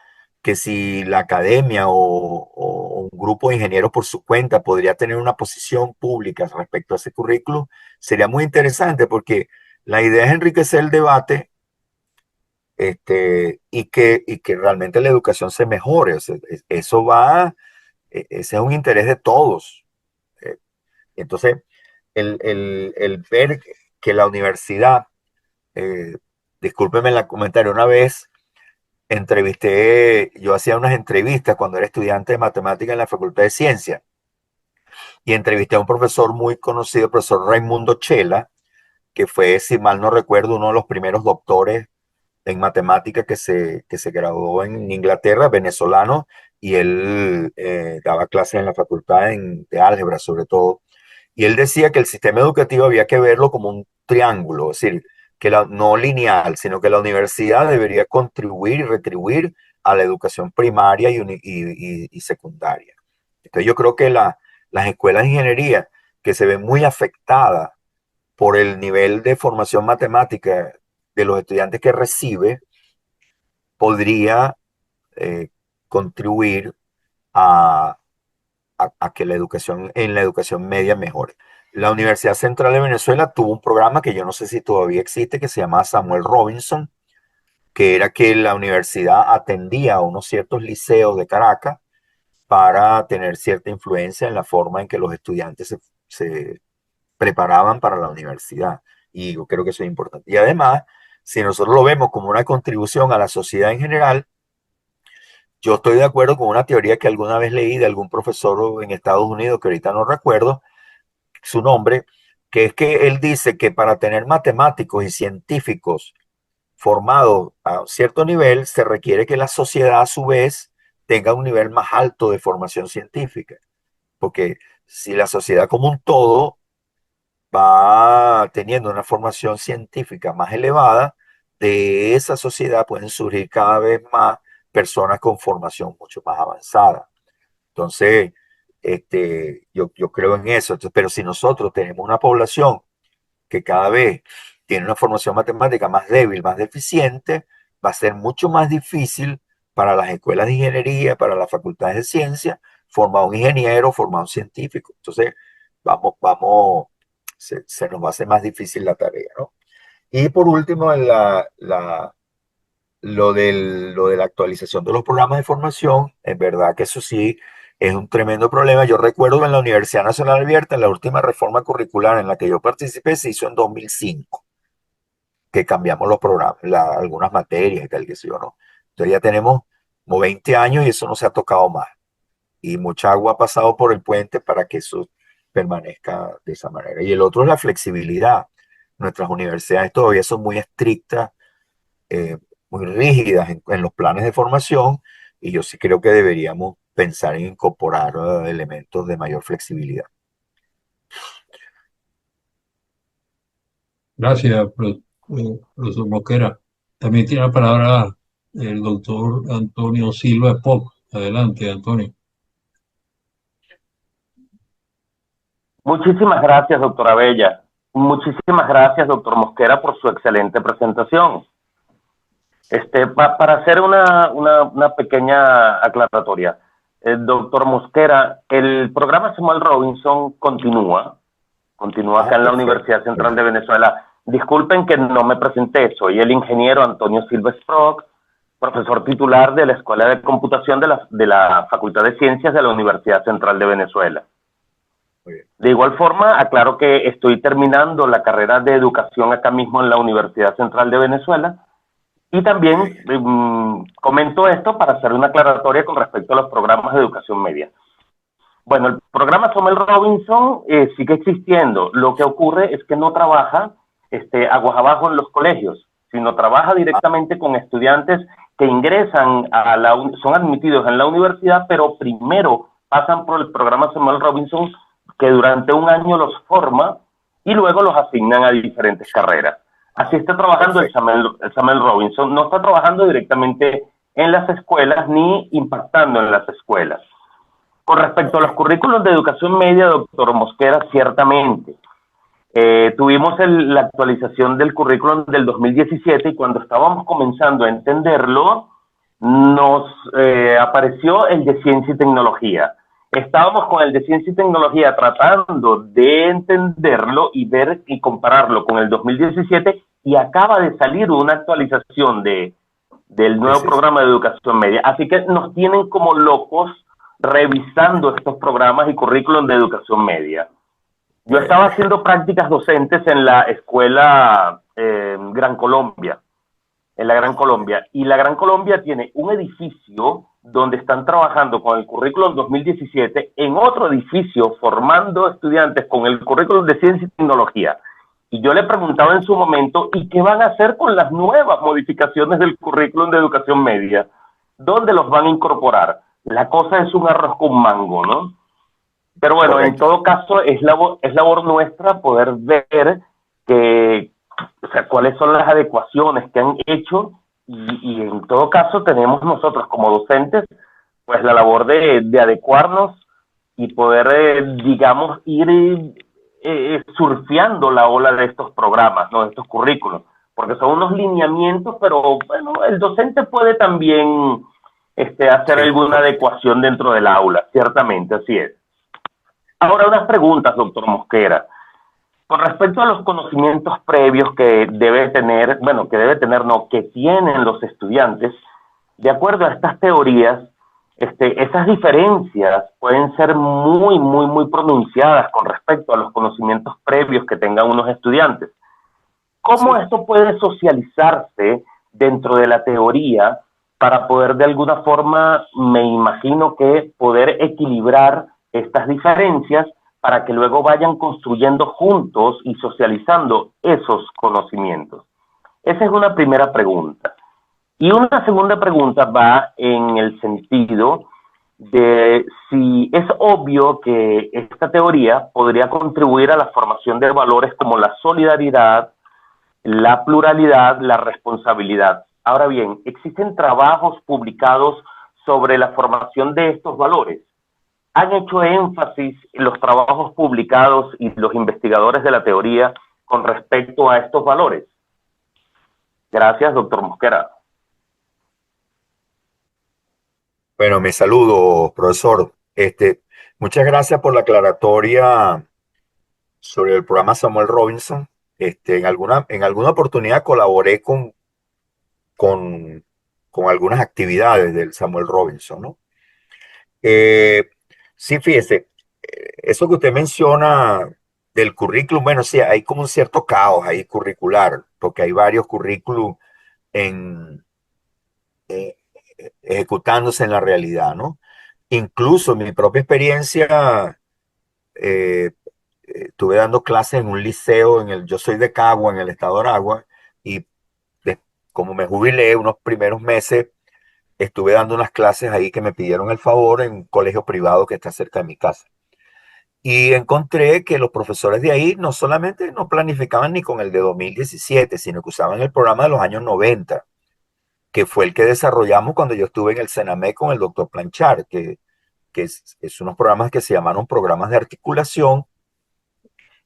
A: que si la academia o un grupo de ingenieros por su cuenta podría tener una posición pública respecto a ese currículum, sería muy interesante porque la idea es enriquecer el debate y que realmente la educación se mejore. O sea, eso va, ese es un interés de todos. Eh, Entonces, el ver que la universidad, eh, discúlpeme el comentario, una vez yo hacía unas entrevistas cuando era estudiante de matemática en la Facultad de Ciencias y entrevisté a un profesor muy conocido, el profesor Raimundo Chela, que fue, si mal no recuerdo, uno de los primeros doctores en matemática que se graduó en Inglaterra, venezolano, y él daba clases en la facultad de álgebra sobre todo. Y él decía que el sistema educativo había que verlo como un triángulo, es decir, que no lineal, sino que la universidad debería contribuir y retribuir a la educación primaria y secundaria. Entonces yo creo que las escuelas de ingeniería que se ven muy afectadas por el nivel de formación matemática de los estudiantes que recibe, podría contribuir a, a que la educación en la educación media mejore. La Universidad Central de Venezuela tuvo un programa que yo no sé si todavía existe, que se llama Samuel Robinson, que era que la universidad atendía a unos ciertos liceos de Caracas para tener cierta influencia en la forma en que los estudiantes se preparaban para la universidad. Y yo creo que eso es importante. Y además, si nosotros lo vemos como una contribución a la sociedad en general, yo estoy de acuerdo con una teoría que alguna vez leí de algún profesor en Estados Unidos, que ahorita no recuerdo su nombre, que es que él dice que para tener matemáticos y científicos formados a cierto nivel, se requiere que la sociedad a su vez tenga un nivel más alto de formación científica. Porque si la sociedad como un todo va teniendo una formación científica más elevada, de esa sociedad pueden surgir cada vez más personas con formación mucho más avanzada. Entonces, yo creo en eso. Entonces, pero si nosotros tenemos una población que cada vez tiene una formación matemática más débil, más deficiente, va a ser mucho más difícil para las escuelas de ingeniería, para las facultades de ciencia, formar un ingeniero, formar un científico. Entonces, se nos va a hacer más difícil la tarea, ¿no? Y por último, lo de la actualización de los programas de formación, es verdad que eso sí es un tremendo problema. Yo recuerdo en la Universidad Nacional Abierta, en la última reforma curricular en la que yo participé, se hizo en 2005, que cambiamos los programas, algunas materias y tal, que sé yo, ¿no? Entonces ya tenemos como 20 años y eso no se ha tocado más. Y mucha agua ha pasado por el puente para que eso permanezca de esa manera. Y el otro es la flexibilidad. Nuestras universidades todavía son muy estrictas, eh, muy rígidas en los planes de formación, y yo sí creo que deberíamos pensar en incorporar elementos de mayor flexibilidad.
B: Gracias, profesor Mosquera. También tiene la palabra el doctor Antonio Silva Spock. Adelante, Antonio.
E: Muchísimas gracias, doctora Bella. Muchísimas gracias, doctor Mosquera, por su excelente presentación. Para hacer una pequeña aclaratoria, doctor Mosquera, el programa Samuel Robinson continúa acá en la Universidad Central de Venezuela. Disculpen que no me presenté, soy el ingeniero Antonio Silva Sprock, profesor titular de la Escuela de Computación de la Facultad de Ciencias de la Universidad Central de Venezuela. De igual forma, aclaro que estoy terminando la carrera de educación acá mismo en la Universidad Central de Venezuela, y también comento esto para hacer una aclaratoria con respecto a los programas de educación media. Bueno, el programa Samuel Robinson sigue existiendo. Lo que ocurre es que no trabaja aguas abajo en los colegios, sino trabaja directamente con estudiantes que ingresan son admitidos en la universidad, pero primero pasan por el programa Samuel Robinson, que durante un año los forma y luego los asignan a diferentes carreras. Así está trabajando el Samuel Robinson. No está trabajando directamente en las escuelas ni impactando en las escuelas. Con respecto a los currículos de educación media, doctor Mosquera, ciertamente. Tuvimos la actualización del currículum del 2017, y cuando estábamos comenzando a entenderlo, nos apareció el de ciencia y tecnología. Estábamos con el de ciencia y tecnología tratando de entenderlo y ver y compararlo con el 2017, y acaba de salir una actualización del nuevo programa de educación media. Así que nos tienen como locos revisando estos programas y currículum de educación media. Yo estaba haciendo prácticas docentes en la escuela Gran Colombia, y la Gran Colombia tiene un edificio donde están trabajando con el currículum 2017, en otro edificio formando estudiantes con el currículum de ciencia y tecnología. Y yo le preguntaba en su momento, ¿y qué van a hacer con las nuevas modificaciones del currículum de educación media? ¿Dónde los van a incorporar? La cosa es un arroz con mango, ¿no? Pero bueno, correcto. En todo caso, es labor nuestra poder ver cuáles son las adecuaciones que han hecho, y en todo caso tenemos nosotros como docentes pues la labor de adecuarnos y poder, digamos, ir surfeando la ola de estos programas, ¿no? De estos currículos, porque son unos lineamientos, pero bueno, el docente puede también hacer alguna adecuación dentro del aula, ciertamente, así es. Ahora unas preguntas, doctor Mosquera. Con respecto a los conocimientos previos que que tienen los estudiantes, de acuerdo a estas teorías, esas diferencias pueden ser muy, muy, muy pronunciadas con respecto a los conocimientos previos que tengan unos estudiantes. ¿Cómo esto puede socializarse dentro de la teoría para poder de alguna forma, me imagino que poder equilibrar estas diferencias para que luego vayan construyendo juntos y socializando esos conocimientos. Esa es una primera pregunta. Y una segunda pregunta va en el sentido de si es obvio que esta teoría podría contribuir a la formación de valores como la solidaridad, la pluralidad, la responsabilidad. Ahora bien, ¿existen trabajos publicados sobre la formación de estos valores? ¿Han hecho énfasis en los trabajos publicados y los investigadores de la teoría con respecto a estos valores? Gracias, doctor Mosquera.
A: Bueno, me saludo, profesor. Muchas gracias por la aclaratoria sobre el programa Samuel Robinson. En alguna oportunidad colaboré con, con algunas actividades del Samuel Robinson, ¿no? Eh, sí, fíjese, eso que usted menciona del currículum, bueno, sí, hay como un cierto caos ahí curricular, porque hay varios currículum en, eh, ejecutándose en la realidad, ¿no? Incluso mi propia experiencia, eh, estuve dando clases en un liceo, yo soy de Cagua, en el estado de Aragua, y de- como me jubilé unos primeros meses, estuve dando unas clases ahí que me pidieron el favor en un colegio privado que está cerca de mi casa. Y encontré que los profesores de ahí no solamente no planificaban ni con el de 2017, sino que usaban el programa de los años 90, que fue el que desarrollamos cuando yo estuve en el Sename con el doctor Planchar, que es unos programas que se llamaron programas de articulación,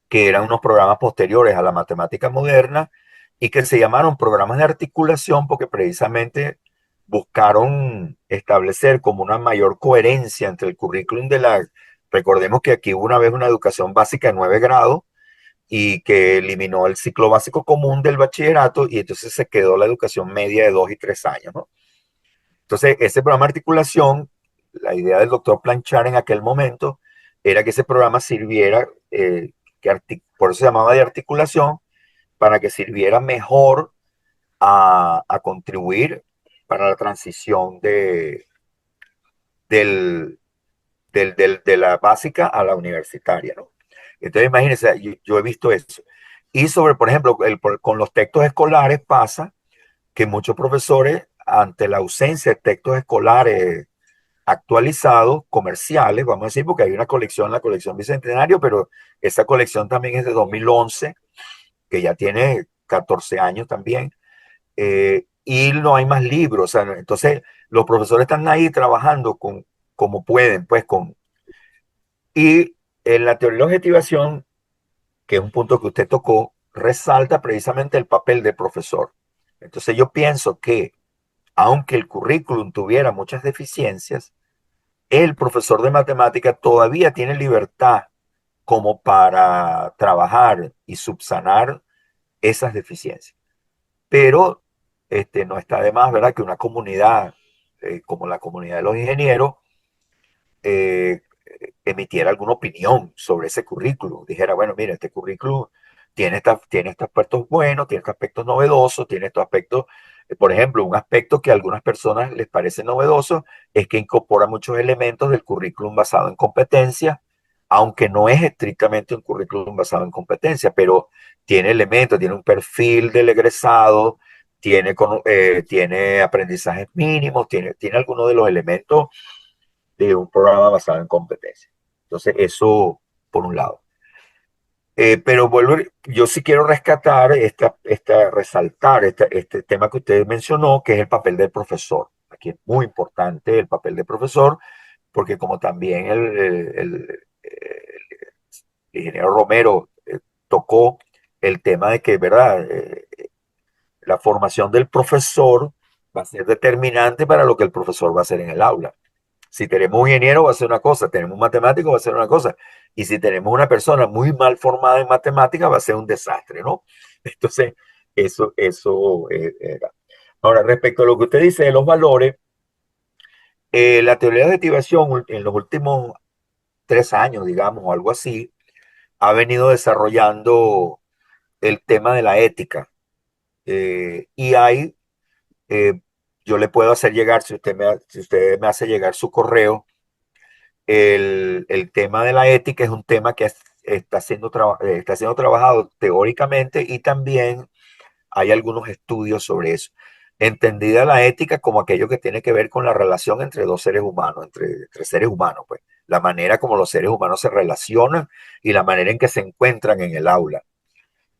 A: que eran unos programas posteriores a la matemática moderna y que se llamaron programas de articulación porque precisamente buscaron establecer como una mayor coherencia entre el currículum de la... Recordemos que aquí hubo una vez una educación básica de 9 grados y que eliminó el ciclo básico común del bachillerato y entonces se quedó la educación media de 2 y 3 años, ¿no? Entonces, ese programa de articulación, la idea del doctor Planchar en aquel momento era que ese programa sirviera, por eso se llamaba de articulación, para que sirviera mejor a contribuir para la transición del, de la básica a la universitaria, ¿no? Entonces, imagínense, yo he visto eso. Y sobre, por ejemplo, con los textos escolares pasa que muchos profesores, ante la ausencia de textos escolares actualizados, comerciales, vamos a decir, porque hay una colección, la colección Bicentenario, pero esa colección también es de 2011, que ya tiene 14 años también, y no hay más libros. O sea, entonces, los profesores están ahí trabajando como pueden, pues con... Y en la teoría de la objetivación, que es un punto que usted tocó, resalta precisamente el papel del profesor. Entonces yo pienso que, aunque el currículum tuviera muchas deficiencias, el profesor de matemática todavía tiene libertad como para trabajar y subsanar esas deficiencias. Pero no está de más, ¿verdad?, que una comunidad como la comunidad de los ingenieros eh, emitiera alguna opinión sobre ese currículum. Dijera, bueno, mira, este currículum tiene estos aspectos buenos, tiene estos aspectos novedosos, tiene estos aspectos, por ejemplo, un aspecto que a algunas personas les parece novedoso es que incorpora muchos elementos del currículum basado en competencia, aunque no es estrictamente un currículum basado en competencia, pero tiene elementos, tiene un perfil del egresado, tiene aprendizajes mínimos, tiene algunos de los elementos de un programa basado en competencia. Entonces, eso por un lado. Pero yo sí quiero rescatar, resaltar este tema que usted mencionó, que es el papel del profesor. Aquí es muy importante el papel del profesor, porque como también el ingeniero Romero tocó el tema de que, ¿verdad? La formación del profesor va a ser determinante para lo que el profesor va a hacer en el aula. Si tenemos un ingeniero va a ser una cosa, tenemos un matemático va a ser una cosa, y si tenemos una persona muy mal formada en matemática va a ser un desastre, ¿no? Entonces, eso era. Ahora, respecto a lo que usted dice de los valores, la teoría de activación en los últimos 3 años, digamos, o algo así, ha venido desarrollando el tema de la ética. Y hay eh, yo le puedo hacer llegar, si usted me hace llegar su correo, el tema de la ética es un tema que está siendo trabajado teóricamente y también hay algunos estudios sobre eso. Entendida la ética como aquello que tiene que ver con la relación entre dos seres humanos, entre seres humanos, pues. La manera como los seres humanos se relacionan y la manera en que se encuentran en el aula.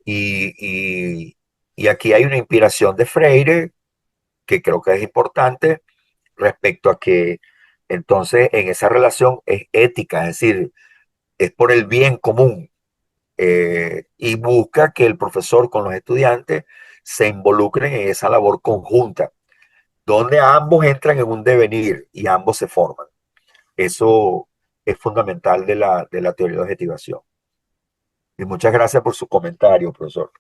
A: Y, y, y aquí hay una inspiración de Freire que creo que es importante respecto a que entonces en esa relación es ética, es decir, es por el bien común, y busca que el profesor con los estudiantes se involucren en esa labor conjunta, donde ambos entran en un devenir y ambos se forman. Eso es fundamental de la teoría de objetivación. Y muchas gracias por su comentario, profesor.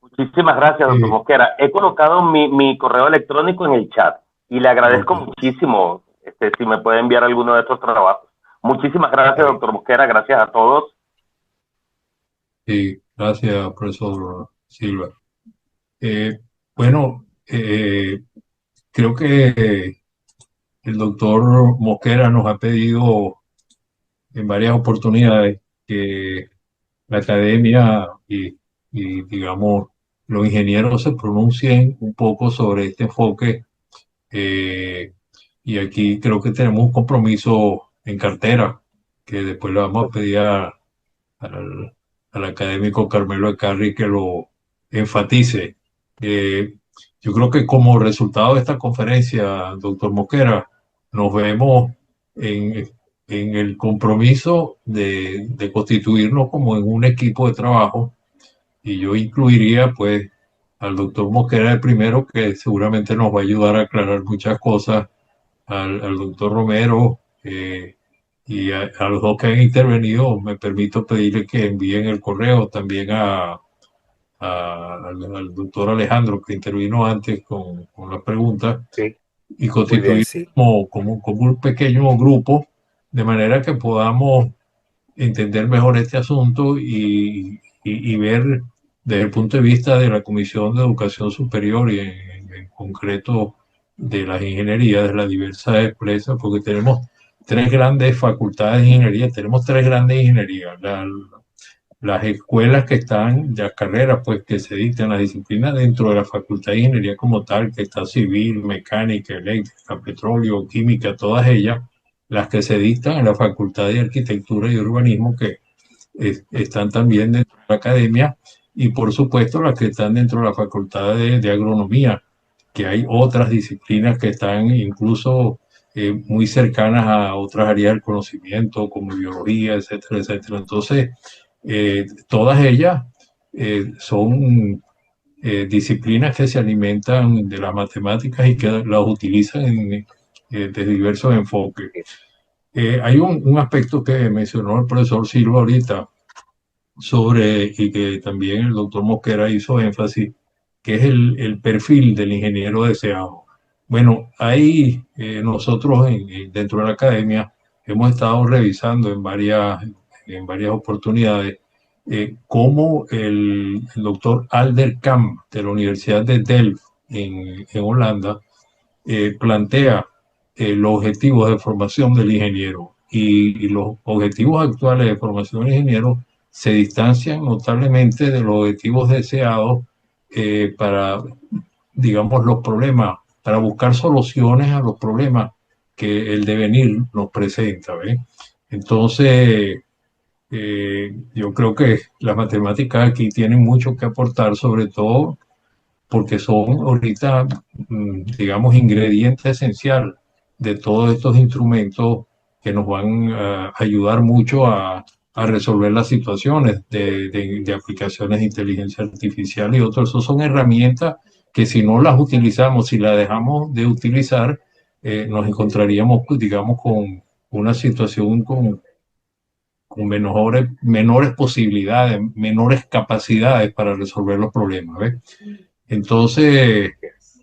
E: Muchísimas gracias, doctor Mosquera. He colocado mi correo electrónico en el chat y le agradezco muchísimo si me puede enviar alguno de estos trabajos. Muchísimas gracias, doctor Mosquera. Gracias a todos.
B: Sí, gracias, profesor Silva. Bueno, creo que el doctor Mosquera nos ha pedido en varias oportunidades que la academia digamos, los ingenieros se pronuncien un poco sobre este enfoque, y aquí creo que tenemos un compromiso en cartera que después le vamos a pedir al, al académico Carmelo Ecarri que lo enfatice. Eh, yo creo que como resultado de esta conferencia, doctor Mosquera, nos vemos en, en el compromiso de constituirnos como en un equipo de trabajo, y yo incluiría pues al doctor Mosquera el primero, que seguramente nos va a ayudar a aclarar muchas cosas, al doctor Romero, y a los dos que han intervenido. Me permito pedirle que envíen el correo también al doctor Alejandro, que intervino antes con la pregunta,
A: Sí,
B: y
A: muy bien,
B: constituir
A: sí.
B: como un pequeño grupo, de manera que podamos entender mejor este asunto y ver desde el punto de vista de la Comisión de Educación Superior y en concreto de las ingenierías, de las diversas empresas, porque tenemos tres grandes facultades de ingeniería, tenemos tres grandes ingenierías. Las escuelas que están, las carreras pues que se dictan las disciplinas dentro de la facultad de ingeniería como tal, que está civil, mecánica, eléctrica, petróleo, química, todas ellas, las que se dictan en la facultad de arquitectura y urbanismo, que están también dentro de la academia, y por supuesto las que están dentro de la facultad de agronomía, que hay otras disciplinas que están incluso muy cercanas a otras áreas del conocimiento, como biología, etcétera, etcétera. Entonces, todas ellas son disciplinas que se alimentan de las matemáticas y que las utilizan de diversos enfoques. Hay un aspecto que mencionó el profesor Silva ahorita, y que también el doctor Mosquera hizo énfasis, que es el perfil del ingeniero deseado. Bueno, ahí nosotros dentro de la academia hemos estado revisando en varias oportunidades cómo el doctor Alder Kamp de la Universidad de Delft en Holanda plantea los objetivos de formación del ingeniero, y los objetivos actuales de formación del ingeniero se distancian notablemente de los objetivos deseados para, digamos, los problemas, para buscar soluciones a los problemas que el devenir nos presenta, ¿ves? Entonces, yo creo que las matemáticas aquí tienen mucho que aportar, sobre todo porque son ahorita, digamos, ingrediente esencial de todos estos instrumentos que nos van a ayudar mucho a resolver las situaciones de aplicaciones de inteligencia artificial y otros. Esos son herramientas que si no las utilizamos, si las dejamos de utilizar, nos encontraríamos, digamos, con una situación con menores posibilidades, menores capacidades para resolver los problemas, ¿ves? Entonces,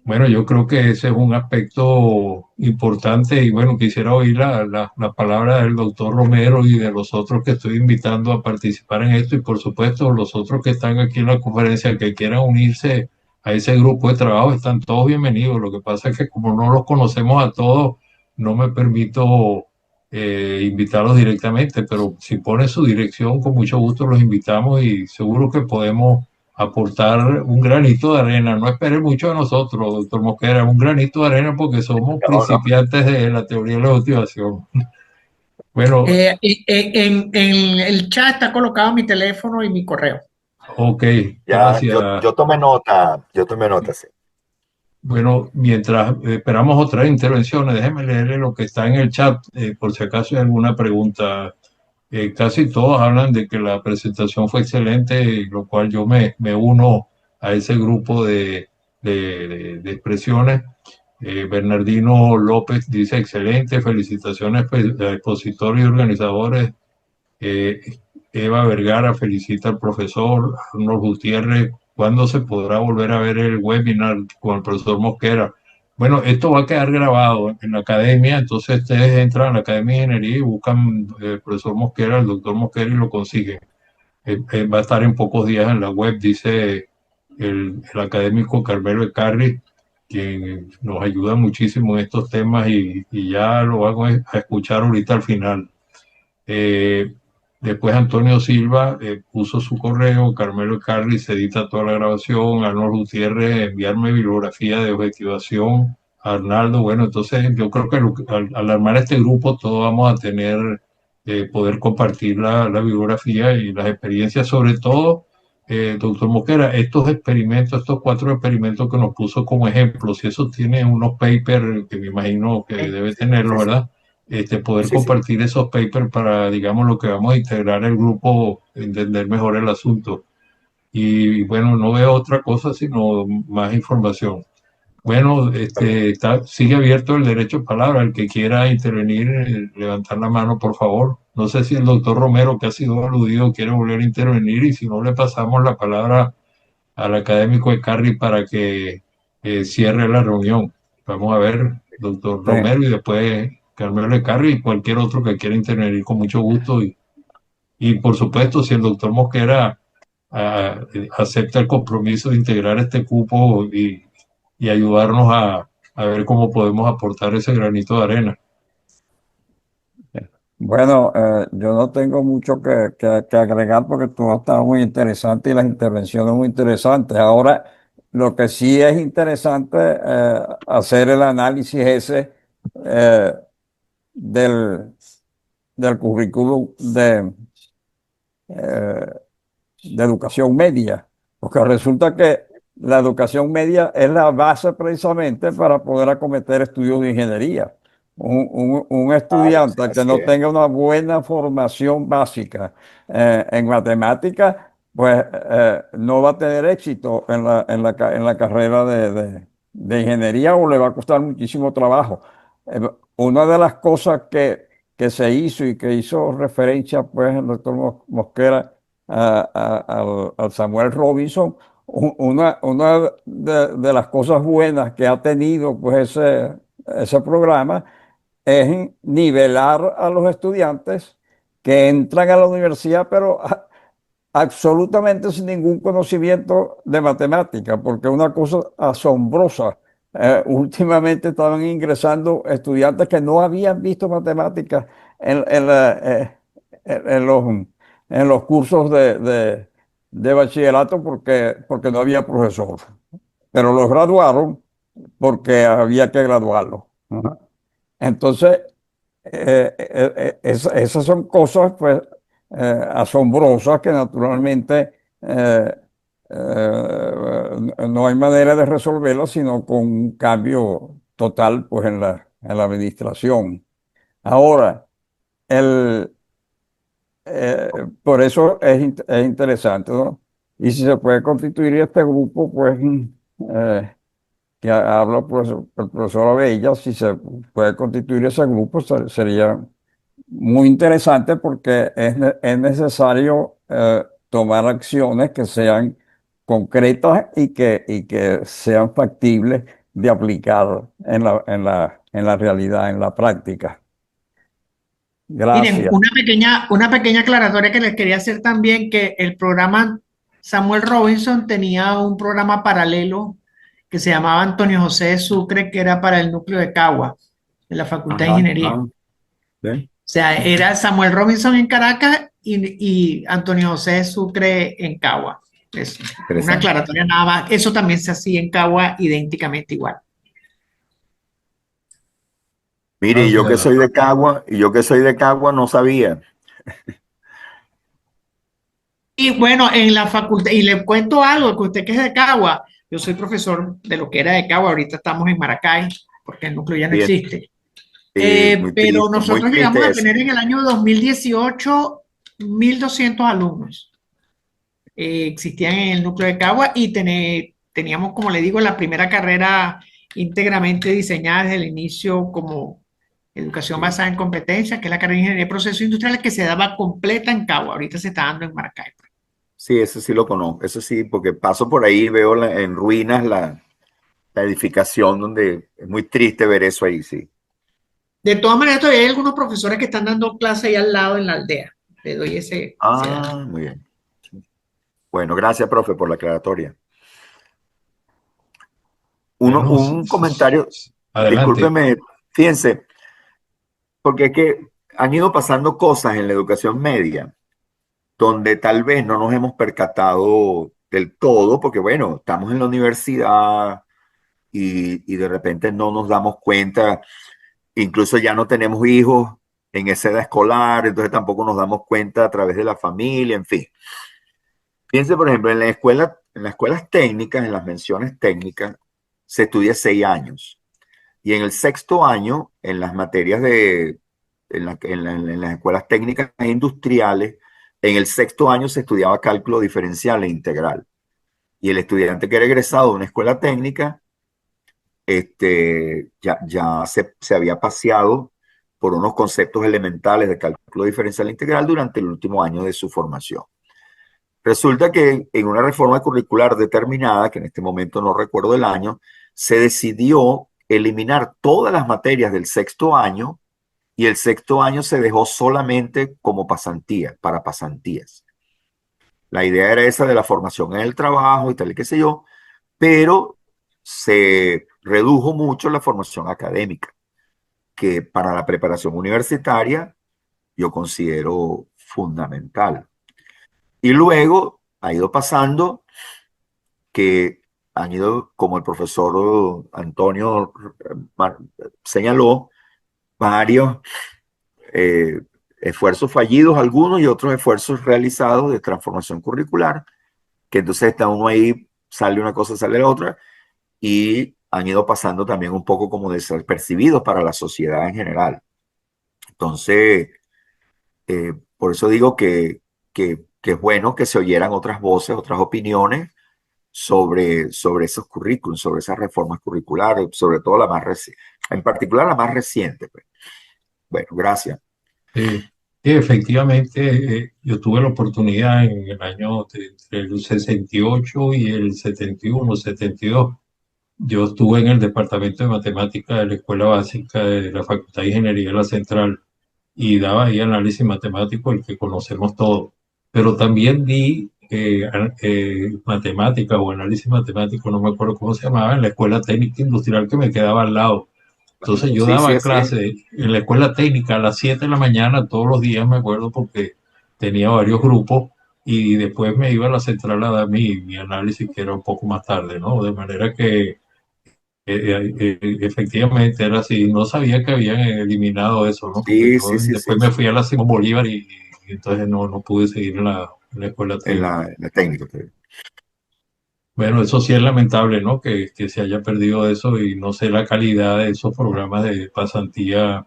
B: bueno, yo creo que ese es un aspecto importante, y bueno, quisiera oír la palabra del doctor Romero y de los otros que estoy invitando a participar en esto, y por supuesto los otros que están aquí en la conferencia que quieran unirse a ese grupo de trabajo, están todos bienvenidos. Lo que pasa es que como no los conocemos a todos, no me permito invitarlos directamente, pero si ponen su dirección, con mucho gusto los invitamos y seguro que podemos aportar un granito de arena. No espere mucho de nosotros, doctor Mosquera, un granito de arena porque somos
A: No, no.
B: principiantes de la teoría de la motivación. Bueno,
D: En el chat está colocado mi teléfono y mi correo.
B: ok,
A: Ya, yo,
B: gracias.
A: yo tomé nota, sí.
B: Bueno, mientras esperamos otras intervenciones, déjeme leerle lo que está en el chat, por si acaso hay alguna pregunta. Casi todos hablan de que la presentación fue excelente, lo cual yo me uno a ese grupo de expresiones. Bernardino López dice excelente, felicitaciones a expositores y organizadores. Eh, Eva Vergara felicita al profesor Arnold Gutiérrez. ¿Cuándo se podrá volver a ver el webinar con el profesor Mosquera? Bueno, esto va a quedar grabado en la academia, entonces ustedes entran a la Academia de Ingeniería y buscan el profesor Mosquera, el doctor Mosquera y lo consiguen. Va a estar en pocos días en la web, dice el académico Carmelo Ecarri, quien nos ayuda muchísimo en estos temas y ya lo van a escuchar ahorita al final. Eh, Después Antonio Silva puso su correo, Carmelo Carri se edita toda la grabación, Arnold Gutiérrez enviarme bibliografía de objetivación, Arnaldo, bueno, entonces yo creo que al armar este grupo todos vamos a tener, poder compartir la bibliografía y las experiencias, sobre todo, doctor Mosquera, estos experimentos, estos 4 experimentos que nos puso como ejemplo, si eso tiene unos papers que me imagino que
A: Sí,
B: debe
A: sí,
B: tenerlo,
A: sí, sí,
B: ¿verdad? Poder
A: sí, sí.
B: compartir esos papers para, digamos, lo que vamos a integrar el grupo, entender mejor el asunto. Y bueno, no veo otra cosa sino más información. Bueno, sigue abierto el derecho a palabra. El que quiera intervenir, levantar la mano, por favor. No sé si el doctor Romero, que ha sido aludido, quiere volver a intervenir y si no, le pasamos la palabra al académico de Carri para que cierre la reunión. Vamos a ver, doctor
C: Sí.
B: Romero, y después Carmelo de Carri y cualquier otro que quiera intervenir con mucho gusto. Y por supuesto, si el doctor Mosquera acepta el compromiso de integrar este cupo y ayudarnos a ver cómo podemos aportar ese granito de arena.
C: Bueno, yo no tengo mucho que agregar porque todo está muy interesante y las intervenciones muy interesantes. Ahora, lo que sí es interesante hacer el análisis ese eh, del, del currículum eh, de educación media, porque resulta que la educación media es la base precisamente para poder acometer estudios de ingeniería. Un estudiante que
A: Así
C: no
A: es.
C: tenga una buena formación básica en matemáticas, pues no va a tener éxito en la carrera de ingeniería o le va a costar muchísimo trabajo. Una de las cosas que se hizo y que hizo referencia pues el doctor Mosquera al Samuel Robinson, una de las cosas buenas que ha tenido pues ese programa es nivelar a los estudiantes que entran a la universidad, pero absolutamente sin ningún conocimiento de matemática, porque es una cosa asombrosa. Últimamente estaban ingresando estudiantes que no habían visto matemáticas en en los, en los cursos de bachillerato porque no había profesor. Pero los graduaron porque había que graduarlos. Ajá. Entonces, esas son cosas pues asombrosas que naturalmente no hay manera de resolverlas sino con un cambio total pues en la administración. Ahora, el, por eso es interesante, ¿no? Y si se puede constituir este grupo, pues que habla pues, el profesor Abella, si se puede constituir ese grupo, sería muy interesante porque es necesario tomar acciones que sean concretas y que sean factibles de aplicar en la realidad, en la práctica.
D: Miren,
C: Gracias.
D: una pequeña aclaratoria que les quería hacer también, que el programa Samuel Robinson tenía un programa paralelo que se llamaba Antonio José de Sucre, que era para el núcleo de Cagua, de la Facultad de
A: Ajá,
D: Ingeniería. O
A: ¿ven?
D: sea, era Samuel Robinson en Caracas y Antonio José de Sucre en Cagua. Es una
A: Interesante.
D: aclaratoria nada más. Eso también se hacía en Cagua idénticamente igual.
A: Mire,
B: O
A: y yo que
B: sea,
A: soy de Cagua, no sabía.
D: Y bueno, en la facultad, y le cuento algo, que usted que es de Cagua, yo soy profesor de lo que era de Cagua, ahorita estamos en Maracay, porque el núcleo ya no
A: Bien,
D: existe.
A: sí,
D: Pero
A: muy
D: nosotros llegamos
A: triste
D: a
A: eso.
D: tener en el año 2018 1.200 alumnos. Existían en el núcleo de Cagua y teníamos, como le digo, la primera carrera íntegramente diseñada desde el inicio como educación
A: Sí.
D: basada en competencias, que es la carrera de ingeniería de procesos industriales que se daba completa en Cagua. Ahorita se está dando en Maracay.
A: Sí, eso sí lo conozco, eso sí, porque paso por ahí y veo en ruinas la edificación donde es muy triste ver eso ahí, sí.
D: De todas maneras, todavía hay algunos profesores que están dando clase ahí al lado en la aldea. Le doy ese dato.
A: Ah, muy bien. Bueno, gracias, profe, por la aclaratoria.
B: bueno,
A: Un comentario,
B: adelante.
A: discúlpeme, fíjense, porque es que han ido pasando cosas en la educación media donde tal vez no nos hemos percatado del todo, porque bueno, estamos en la universidad y de repente no nos damos cuenta, incluso ya no tenemos hijos en esa edad escolar, entonces tampoco nos damos cuenta a través de la familia, en fin. Fíjense, por ejemplo, en las escuelas técnicas, en las menciones técnicas, se estudia 6 años. Y en el sexto año, en las materias en las escuelas técnicas e industriales, en el sexto año se estudiaba cálculo diferencial e integral. Y el estudiante que era egresado de una escuela técnica, se había paseado por unos conceptos elementales de cálculo diferencial e integral durante el último año de su formación. Resulta que en una reforma curricular determinada, que en este momento no recuerdo el año, se decidió eliminar todas las materias del sexto año y el sexto año se dejó solamente como pasantía, para pasantías. La idea era esa de la formación en el trabajo y tal y qué sé yo, pero se redujo mucho la formación académica, que para la preparación universitaria yo considero fundamental. Y luego ha ido pasando que han ido, como el profesor Antonio señaló, varios eh, esfuerzos fallidos, algunos y otros esfuerzos realizados de transformación curricular, que entonces está uno ahí, sale una cosa, sale la otra, y han ido pasando también un poco como desapercibidos para la sociedad en general. Entonces, por eso digo que es bueno que se oyeran otras voces, otras opiniones sobre esos currículums, sobre esas reformas curriculares, sobre todo la más reciente, en particular la más reciente, pues. Bueno, gracias.
B: Sí, sí, efectivamente, yo tuve la oportunidad en el año entre el 68 y el 71, 72. Yo estuve en el departamento de matemáticas de la Escuela Básica de la Facultad de Ingeniería de la Central y daba ahí análisis matemático, el que conocemos todos. Pero también di matemática o análisis matemático, no me acuerdo cómo se llamaba, en la Escuela Técnica Industrial que me quedaba al lado. Entonces yo
A: Sí, sí,
B: daba
A: así es.
B: clase en la escuela técnica a las 7 de la mañana todos los días, me acuerdo, porque tenía varios grupos y después me iba a la central a dar mi análisis, que era un poco más tarde, ¿no? De manera que efectivamente era así. No sabía que habían eliminado eso, ¿no? Porque
A: Sí,
B: yo
A: sí, sí,
B: después
A: sí,
B: me
A: sí.
B: fui a la Simón Bolívar y entonces no pude seguir en la escuela técnica.
A: En la técnica.
B: Bueno, eso sí es lamentable, ¿no? Que se haya perdido eso y no sé la calidad de esos programas de pasantía,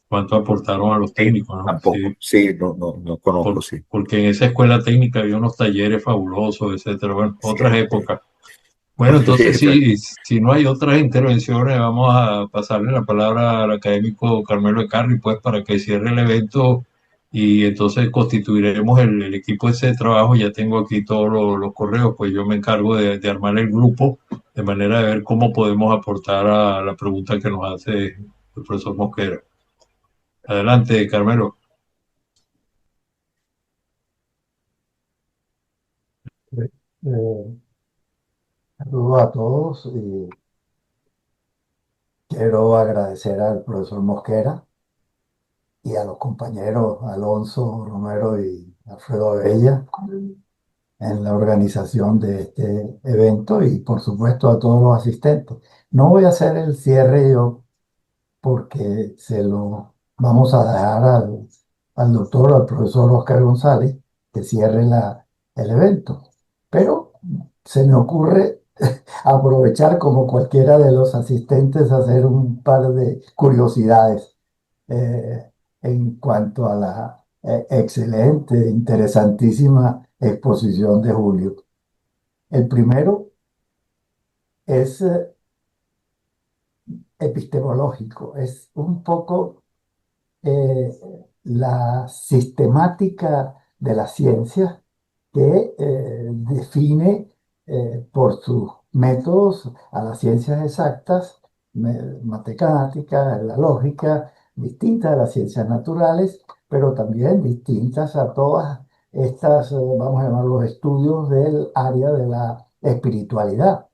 B: cuánto aportaron a los
A: Sí,
B: técnicos, ¿no?
A: tampoco.
B: Sí,
A: Sí, no conozco, sí.
B: porque en esa escuela técnica había unos talleres fabulosos, etcétera. Bueno, otras
A: Cierto.
B: épocas. Bueno, entonces
A: Sí,
B: sí, si no hay otras intervenciones, vamos a pasarle la palabra al académico Carmelo Ecarri, pues, para que cierre el evento y entonces constituiremos el equipo ese de trabajo. Ya tengo aquí todos los correos, pues yo me encargo de armar el grupo de manera de ver cómo podemos aportar a la pregunta que nos hace el profesor Mosquera. Adelante, Carmelo.
F: Eh, Saludos a todos y quiero agradecer al profesor Mosquera y a los compañeros Alonso Romero y Alfredo Abella en la organización de este evento y por supuesto a todos los asistentes. No voy a hacer el cierre yo porque se lo vamos a dejar al doctor, al profesor Oscar González, que cierre el evento. Pero se me ocurre aprovechar como cualquiera de los asistentes hacer un par de curiosidades en cuanto a la excelente, interesantísima exposición de Julio. El primero es epistemológico, es un poco eh, la sistemática de la ciencia que define por sus métodos a las ciencias exactas, matemáticas, la lógica, distintas a las ciencias naturales, pero también distintas a todas estas, vamos a llamarlos, estudios del área de la espiritualidad,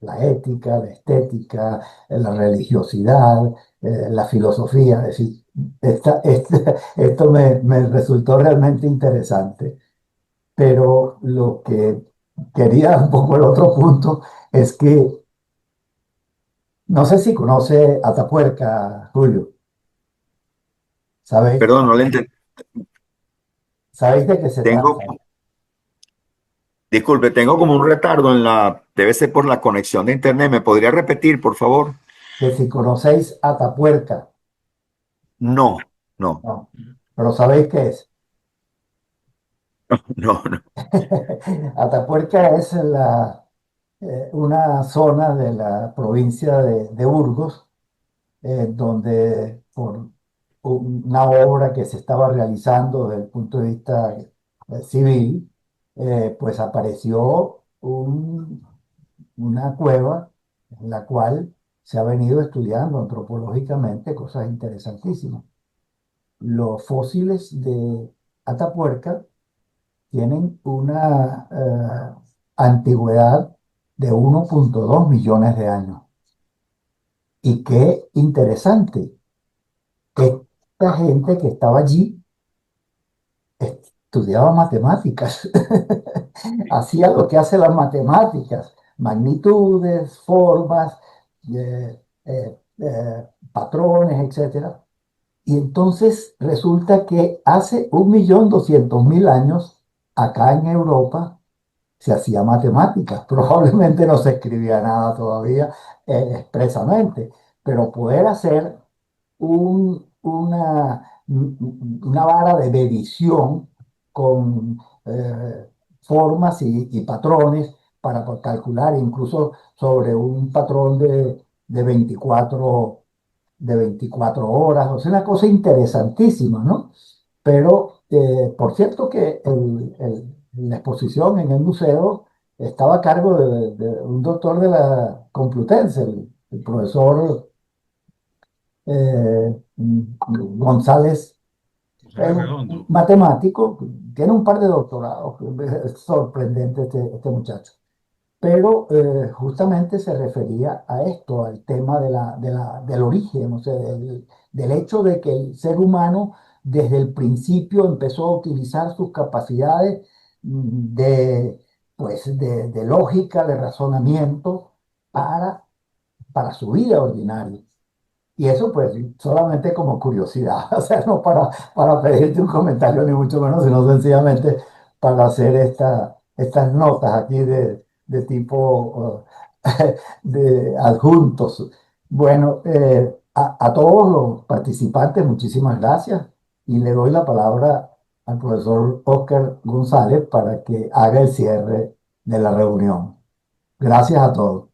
F: la ética, la estética, la religiosidad, la filosofía. Es decir, esto me resultó realmente interesante. Pero lo que quería un poco el otro punto es que no sé si conoce Atapuerca, Julio. ¿Sabéis,
A: Perdón, no le entendí.
F: sabéis de qué se
A: Tengo,
F: trata?
A: disculpe, tengo como un retardo en debe ser por la conexión de internet. ¿Me podría repetir, por favor?
F: Que si conocéis Atapuerca,
A: No, no,
F: no, pero ¿sabéis qué es?
A: no, no.
F: Atapuerca es una zona de la provincia de Burgos, donde por una obra que se estaba realizando desde el punto de vista civil, pues apareció una cueva en la cual se ha venido estudiando antropológicamente cosas interesantísimas. Los fósiles de Atapuerca tienen una antigüedad de 1,2 millones de años. Y qué interesante, esta gente que estaba allí estudiaba matemáticas, hacía lo que hace las matemáticas, magnitudes, formas, patrones, etcétera. Y entonces resulta que hace 1.200.000 años, acá en Europa, se hacía matemáticas. Probablemente no se escribía nada todavía expresamente, pero poder hacer una vara de medición con formas y patrones para calcular incluso sobre un patrón de 24 de 24 horas, o sea, una cosa interesantísima, ¿no? Pero, por cierto que la exposición en el museo estaba a cargo de un doctor de la Complutense, el profesor González, es
B: González
F: un
B: Redondo.
F: matemático, tiene un par de doctorados, es sorprendente este muchacho. Pero justamente se refería a esto, al tema del origen, o sea, del hecho de que el ser humano desde el principio empezó a utilizar sus capacidades de, pues, de lógica, de razonamiento para su vida ordinaria. Y eso pues solamente como curiosidad, o sea, no para pedirte un comentario ni mucho menos, sino sencillamente para hacer estas notas aquí de tipo de adjuntos. Bueno, a todos los participantes, muchísimas gracias y le doy la palabra al profesor Oscar González para que haga el cierre de la reunión. Gracias a todos.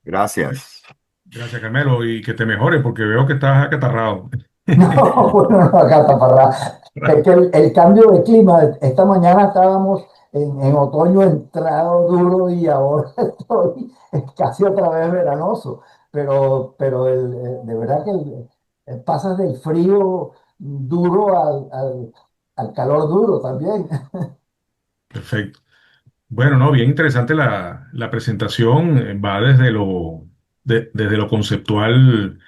A: Gracias.
B: Gracias, Carmelo, y que te mejore porque veo que estás acatarrado.
F: No, bueno, no, acá taparra. Es que el cambio de clima, esta mañana estábamos en otoño entrado duro y ahora estoy casi otra vez veranoso, pero de verdad que pasas del frío duro al calor duro también.
B: Perfecto.
G: Bueno, no, bien interesante la presentación. Va desde lo conceptual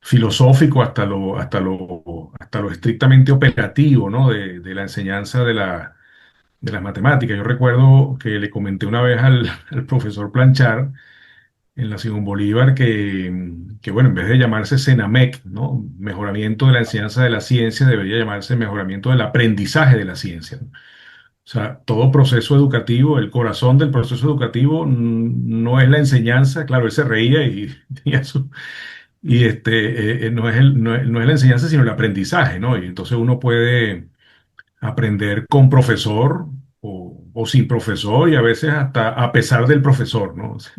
G: filosófico hasta lo estrictamente operativo, ¿no? De la enseñanza de las matemáticas. Yo recuerdo que le comenté una vez al profesor Planchar en la Simón Bolívar que, bueno, en vez de llamarse CENAMEC, ¿no? Mejoramiento de la enseñanza de la ciencia, debería llamarse mejoramiento del aprendizaje de la ciencia, ¿no? O sea, todo proceso educativo, el corazón del proceso educativo no es la enseñanza, claro, él se reía y, y eso, y no es la enseñanza, sino el aprendizaje, ¿no? Y entonces uno puede aprender con profesor o sin profesor y a veces hasta a pesar del profesor, ¿no?
A: Sí,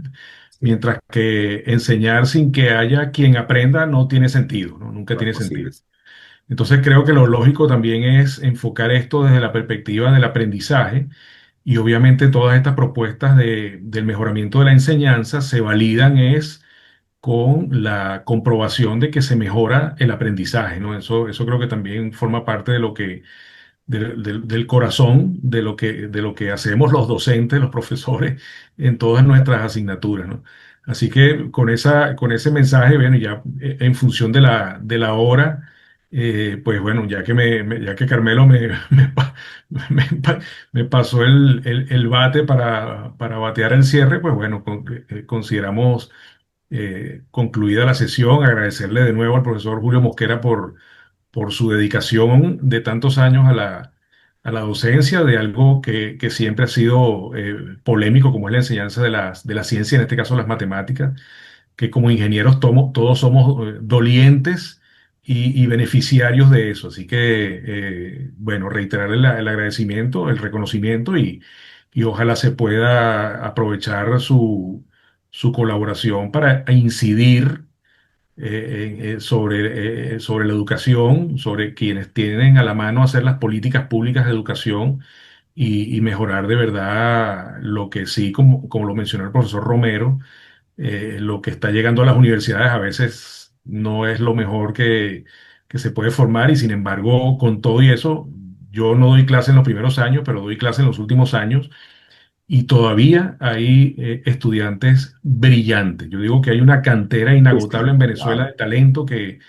G: Mientras que enseñar sin que haya quien aprenda no tiene sentido, ¿no? Nunca
A: no es
G: tiene
A: posible.
G: sentido. Entonces creo que lo lógico también es enfocar esto desde la perspectiva del aprendizaje y obviamente todas estas propuestas del mejoramiento de la enseñanza se validan es con la comprobación de que se mejora el aprendizaje, ¿no? Eso creo que también forma parte de lo que del corazón de lo que hacemos los docentes, los profesores, en todas nuestras asignaturas, ¿no? Así que con ese mensaje, bueno, ya en función de la hora, pues bueno, ya que Carmelo me, me pasó el bate para batear el cierre, pues bueno, consideramos concluida la sesión, agradecerle de nuevo al profesor Julio Mosquera por su dedicación de tantos años a la docencia de algo que siempre ha sido polémico, como es la enseñanza de la ciencia, en este caso las matemáticas, que como ingenieros todos somos dolientes y beneficiarios de eso. Así que, bueno, reiterarle el agradecimiento, el reconocimiento y ojalá se pueda aprovechar su colaboración para incidir sobre la educación, sobre quienes tienen a la mano hacer las políticas públicas de educación y mejorar de verdad lo que sí, como lo mencionó el profesor Romero, lo que está llegando a las universidades a veces no es lo mejor que se puede formar y sin embargo, con todo y eso, yo no doy clase en los primeros años, pero doy clase en los últimos años y todavía hay estudiantes brillantes. Yo digo que hay una cantera
A: Sí,
G: inagotable en
A: sí,
G: Venezuela
A: claro,
G: de talento que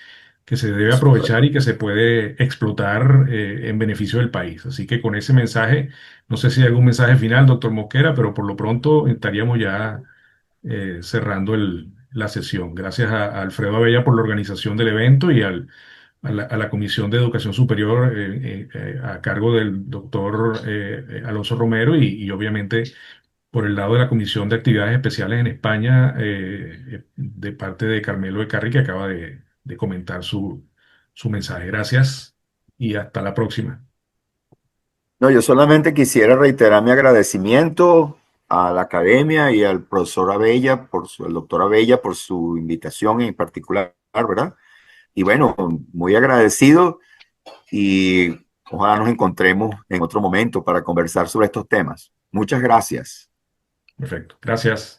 G: se debe
A: eso es
G: aprovechar
A: correcto.
G: y que se puede explotar en beneficio del país. Así que con ese mensaje, no sé si hay algún mensaje final, doctor Mosquera, pero por lo pronto estaríamos ya cerrando la sesión. Gracias a Alfredo Abella por la organización del evento y a la Comisión de Educación Superior a cargo del doctor Alonso Romero y obviamente por el lado de la Comisión de Actividades Especiales en España, de parte de Carmelo de Carri, que acaba de comentar su mensaje. Gracias y hasta la próxima.
A: No, yo solamente quisiera reiterar mi agradecimiento a la academia y al profesor Abella, el doctor Abella, por su invitación en particular, ¿verdad? Y bueno, muy agradecido y ojalá nos encontremos en otro momento para conversar sobre estos temas. Muchas gracias.
G: Perfecto. Gracias.